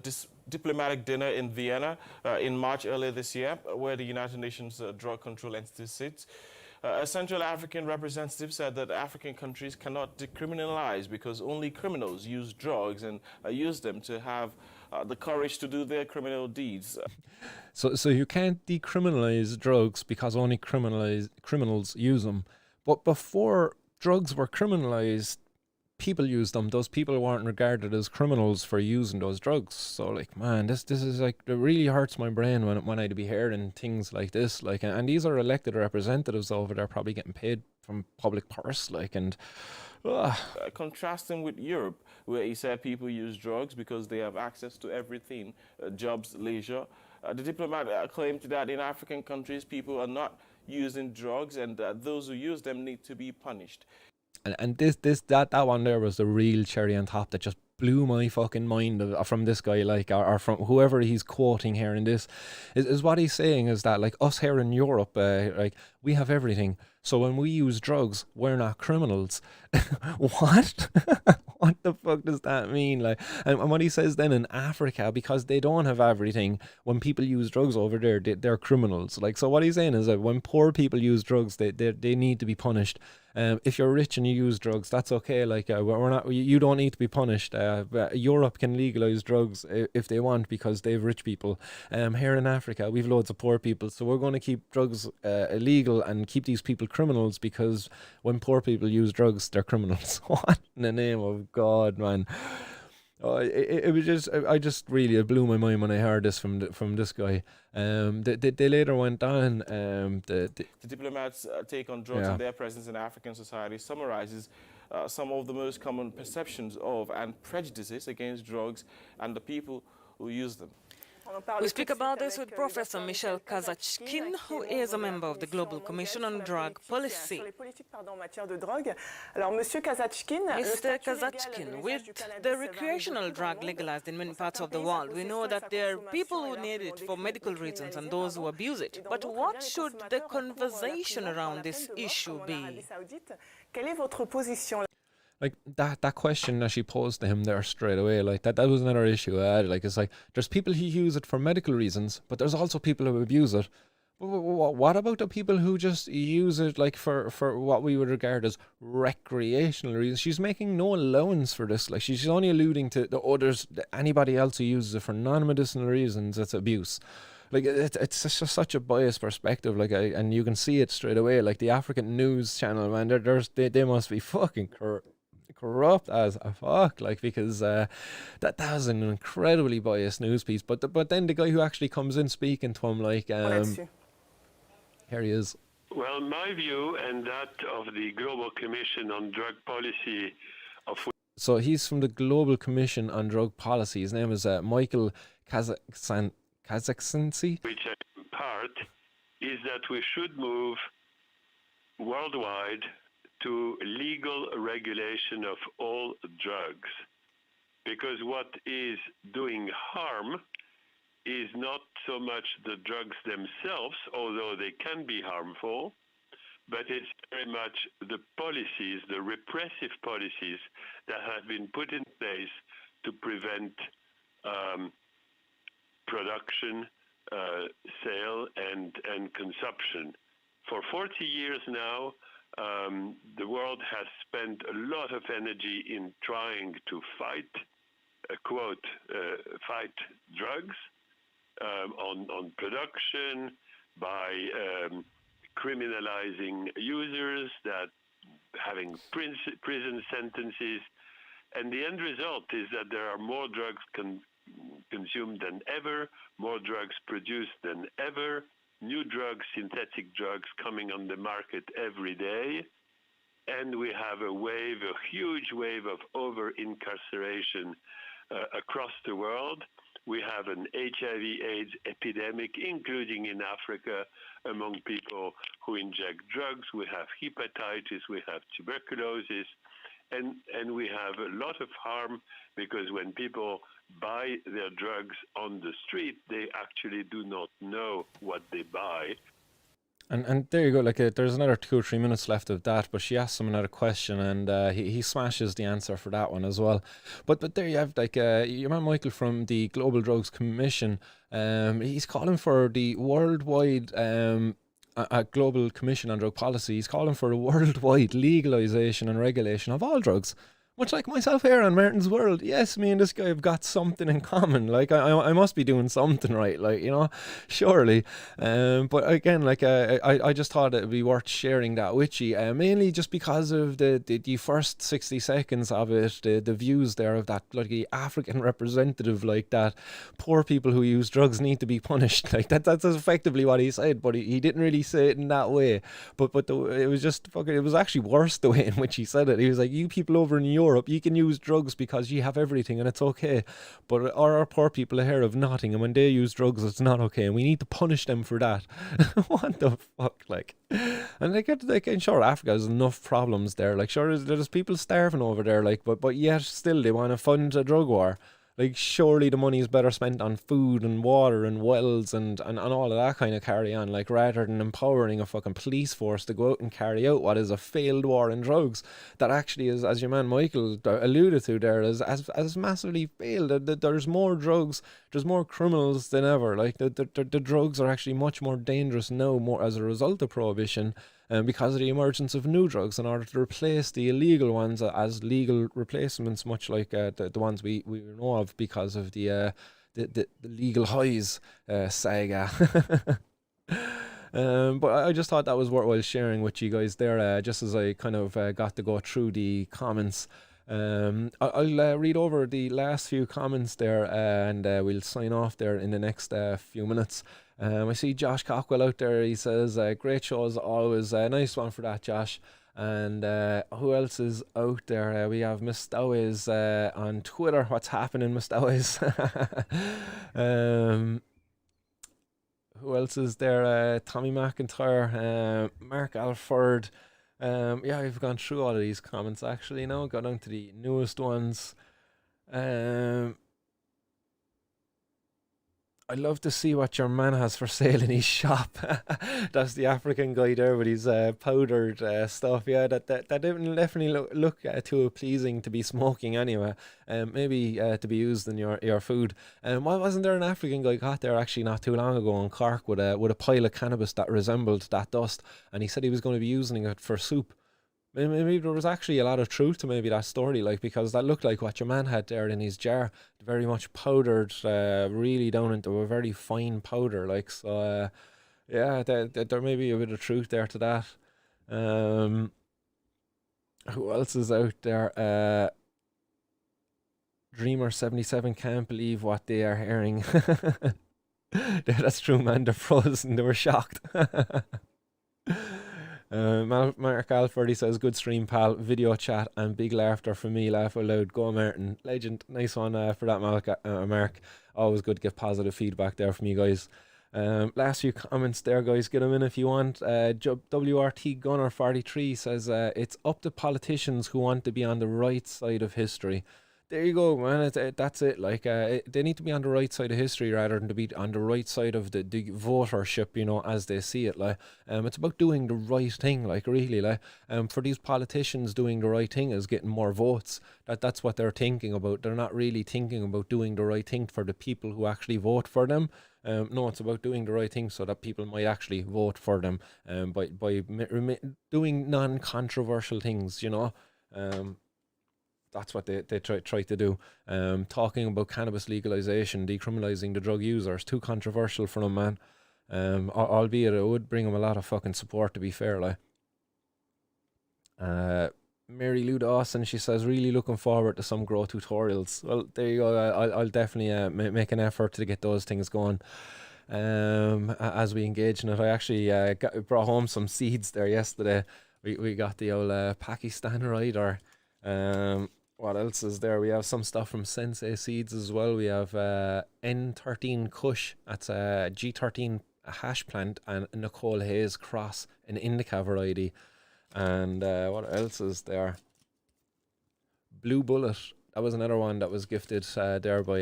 Speaker 4: diplomatic dinner in Vienna in March earlier this year, where the United Nations Drug Control Entity sits, a Central African representative said that African countries cannot decriminalize because only criminals use drugs and use them to have the courage to do their criminal deeds.
Speaker 1: So you can't decriminalize drugs because only criminals use them. But before drugs were criminalized, people used them. Those people weren't regarded as criminals for using those drugs. So, like, man, this is like, it really hurts my brain when I'd be hearing things like this. Like, and these are elected representatives over there, probably getting paid from public purse. Like, and
Speaker 4: contrasting with Europe, where he said people use drugs because they have access to everything, jobs, leisure. The diplomat claimed that in African countries, people are not using drugs, and those who use them need to be punished.
Speaker 1: And that one there was the real cherry on top that just blew my fucking mind from this guy, like, or from whoever he's quoting here in this, is what he's saying is that, like, us here in Europe, like, we have everything. So when we use drugs, we're not criminals. What? What the fuck does that mean? Like, and what he says then in Africa, because they don't have everything, when people use drugs over there, they're criminals. Like, so what he's saying is that when poor people use drugs, they need to be punished. If you're rich and you use drugs, that's okay. Like, we're not. You don't need to be punished. Europe can legalize drugs if they want because they've rich people. Here in Africa, we've loads of poor people, so we're going to keep drugs illegal and keep these people criminals because when poor people use drugs, they're criminals. What in the name of God, man? Oh, it was just, it blew my mind when I heard this from this guy. They later went on. The
Speaker 4: diplomats' take on drugs and their presence in African society summarizes some of the most common perceptions of and prejudices against drugs and the people who use them.
Speaker 5: We speak about this with Professor Michel Kazachkin, who is a member of the Global Commission on Drug Policy. Mr. Kazachkin, with the recreational drug legalized in many parts of the world, we know that there are people who need it for medical reasons and those who abuse it. But what should the conversation around this issue be?
Speaker 1: Like that question that she posed to him there straight away, like that was another issue I had. Like, it's like, there's people who use it for medical reasons, but there's also people who abuse it. What about the people who just use it like for what we would regard as recreational reasons? She's making no allowance for this. Like, she's only alluding to the others, anybody else who uses it for non-medicinal reasons, it's abuse. Like, it's just such a biased perspective. Like, and you can see it straight away. Like, the African news channel, man, they must be fucking corrupt as a fuck, like, because that was an incredibly biased news piece. But then the guy who actually comes in speaking to him, like, here he is.
Speaker 6: Well, my view and that of the Global Commission on Drug Policy,
Speaker 1: so he's from the Global Commission on Drug Policy. His name is Michael Kazaksantsi,
Speaker 6: which I'm part, is that we should move worldwide to legal regulation of all drugs, because what is doing harm is not so much the drugs themselves, although they can be harmful, but it's very much the policies, the repressive policies that have been put in place to prevent production, sale and consumption. For 40 years now, the world has spent a lot of energy in trying to fight, quote, fight drugs on production by criminalizing users, that having prison sentences. And the end result is that there are more drugs consumed than ever, more drugs produced than ever, new drugs, synthetic drugs coming on the market every day. And we have a huge wave of over-incarceration across the world. We have an HIV/AIDS epidemic, including in Africa, among people who inject drugs. We have hepatitis, we have tuberculosis, and we have a lot of harm, because when people buy their drugs on the street, they actually do not know what they buy.
Speaker 1: And there you go, like there's another 2 or 3 minutes left of that, but she asks him another question, and he smashes the answer for that one as well. But there you have, like, your man Michael from the Global Drugs Commission, he's calling for the worldwide, a global commission on drug policy. He's calling for a worldwide legalization and regulation of all drugs. Much like myself here on Martin's World. Yes, me and this guy have got something in common. Like, I must be doing something right, like, you know, surely. But again, like, I just thought it would be worth sharing that with you, mainly just because of the first 60 seconds of it, the views there of that bloody African representative, like, that poor people who use drugs need to be punished. Like, that's effectively what he said, but he didn't really say it in that way. But it was just fucking, it was actually worse the way in which he said it. He was like, you people over in Europe, you can use drugs because you have everything and it's okay, but our poor people here have nothing, and when they use drugs it's not okay, and we need to punish them for that. What the fuck, like? And like, sure, Africa has enough problems there, like, sure, there's people starving over there, like, but yet still they want to fund a drug war. Like, surely the money is better spent on food and water and wells and all of that kind of carry on, like, rather than empowering a fucking police force to go out and carry out what is a failed war in drugs that actually is, as your man Michael alluded to there, as massively failed. There's more drugs, there's more criminals than ever. Like, the drugs are actually much more dangerous now, more as a result of prohibition, because of the emergence of new drugs, in order to replace the illegal ones as legal replacements, much like the ones we know of because of the legal highs saga. But I just thought that was worthwhile sharing with you guys there, just as I kind of got to go through the comments. I'll read over the last few comments there, and we'll sign off there in the next few minutes. I see Josh Cockwell out there. He says, great show as always. Nice one for that, Josh. And who else is out there? We have Miss Stoways on Twitter. What's happening, Miss Stoways? Who else is there? Tommy McIntyre, Mark Alford. Yeah, we've gone through all of these comments actually now. Got down to the newest ones. I'd love to see what your man has for sale in his shop. That's the African guy there with his powdered stuff. Yeah, that definitely look too pleasing to be smoking anyway. Maybe to be used in your food. Why wasn't there an African guy got there actually not too long ago in Cork with a pile of cannabis that resembled that dust, and he said he was going to be using it for soup. Maybe there was actually a lot of truth to maybe that story, like, because that looked like what your man had there in his jar, very much powdered, really down into a very fine powder, like, so yeah, there may be a bit of truth there to that. Who else is out there? Dreamer77 can't believe what they are hearing. That's true, man, they're frozen, they were shocked. Mark Alford, he says, good stream, pal, video chat and big laughter for me, laugh out loud, go Martin, legend. Nice one for that, Mark. Always good to get positive feedback there from you guys. Last few comments there, guys, get them in if you want. WRT Gunner 43 says, it's up to politicians who want to be on the right side of history. There you go, man. That's it. Like, they need to be on the right side of history rather than to be on the right side of the votership, you know, as they see it. Like, it's about doing the right thing. Like, really, like, for these politicians, doing the right thing is getting more votes. That's what they're thinking about. They're not really thinking about doing the right thing for the people who actually vote for them. No, it's about doing the right thing so that people might actually vote for them by doing non-controversial things, you know. That's what they try to do. Talking about cannabis legalization, decriminalizing the drug users, too controversial for them, man. Albeit it would bring them a lot of fucking support, to be fair, like. Mary Lou Dawson, she says, really looking forward to some grow tutorials. Well, there you go. I'll definitely make an effort to get those things going as we engage in it. I actually brought home some seeds there yesterday. We got the old Pakistan rider. What else is there? We have some stuff from Sensei Seeds as well. We have N13 Kush, that's a G13 hash plant, and Nicole Hayes Cross, an indica variety. And what else is there? Blue Bullet. That was another one that was gifted there by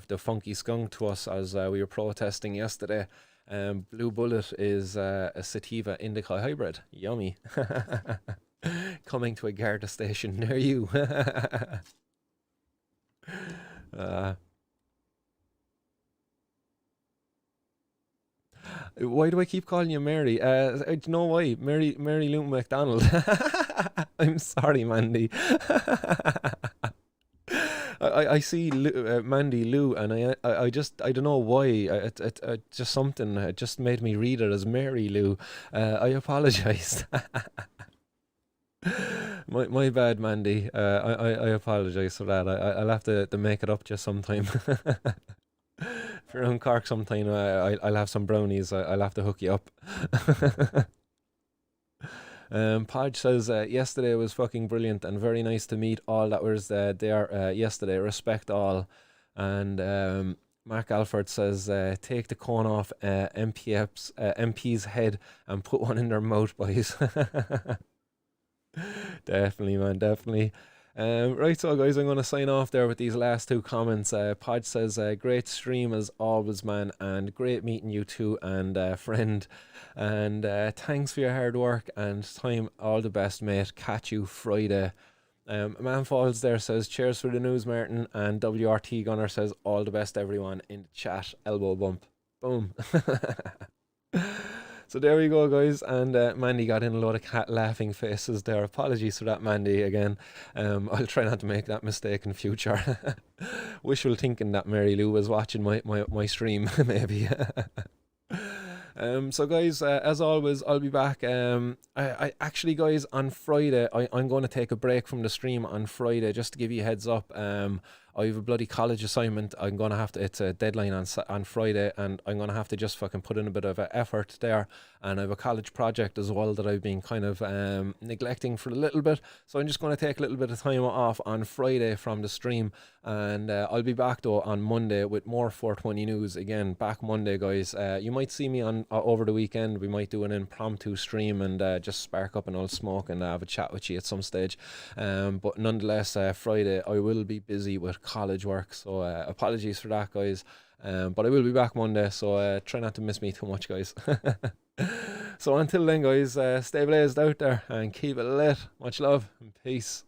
Speaker 1: the Funky Skunk to us as we were protesting yesterday. Blue Bullet is a sativa indica hybrid. Yummy. Coming to a Garda station near you. Why do I keep calling you Mary? Do you know why? Mary Lou McDonald. I'm sorry, Mandy. I see Mandy Lou, and I don't know why. It just something just made me read it as Mary Lou. I apologize. My bad, Mandy. I apologize for that. I'll have to make it up just sometime. If you're in Cork sometime, I'll have some brownies. I'll have to hook you up. Podge says, yesterday was fucking brilliant and very nice to meet all that was there yesterday. Respect all. And Mark Alford says, take the cone off MP's head and put one in their mouth, boys. Definitely, man, definitely. Right, so guys, I'm going to sign off there with these last two comments. Podge says, great stream as always, man, and great meeting you too, and friend. And thanks for your hard work and time. All the best, mate. Catch you Friday. Man Falls there says, cheers for the news, Martin. And WRT Gunner says, all the best, everyone, in the chat. Elbow bump. Boom. So there we go, guys, and Mandy got in a lot of cat laughing faces there. Apologies for that, Mandy, again. I'll try not to make that mistake in future. Wishful thinking that Mary Lou was watching my stream, maybe. So guys, as always, I'll be back. I actually, guys, on Friday, I'm going to take a break from the stream on Friday, just to give you a heads up. I have a bloody college assignment. I'm going to have to, it's a deadline on Friday, and I'm going to have to just fucking put in a bit of effort there. And I have a college project as well that I've been kind of neglecting for a little bit. So I'm just going to take a little bit of time off on Friday from the stream. And I'll be back though on Monday with more 420 news. Again, back Monday, guys. You might see me on over the weekend. We might do an impromptu stream and just spark up an old smoke and have a chat with you at some stage. But nonetheless, Friday I will be busy with college work. So apologies for that, guys. But I will be back Monday. So try not to miss me too much, guys. So until then, guys, stay blazed out there and keep it lit. Much love and peace.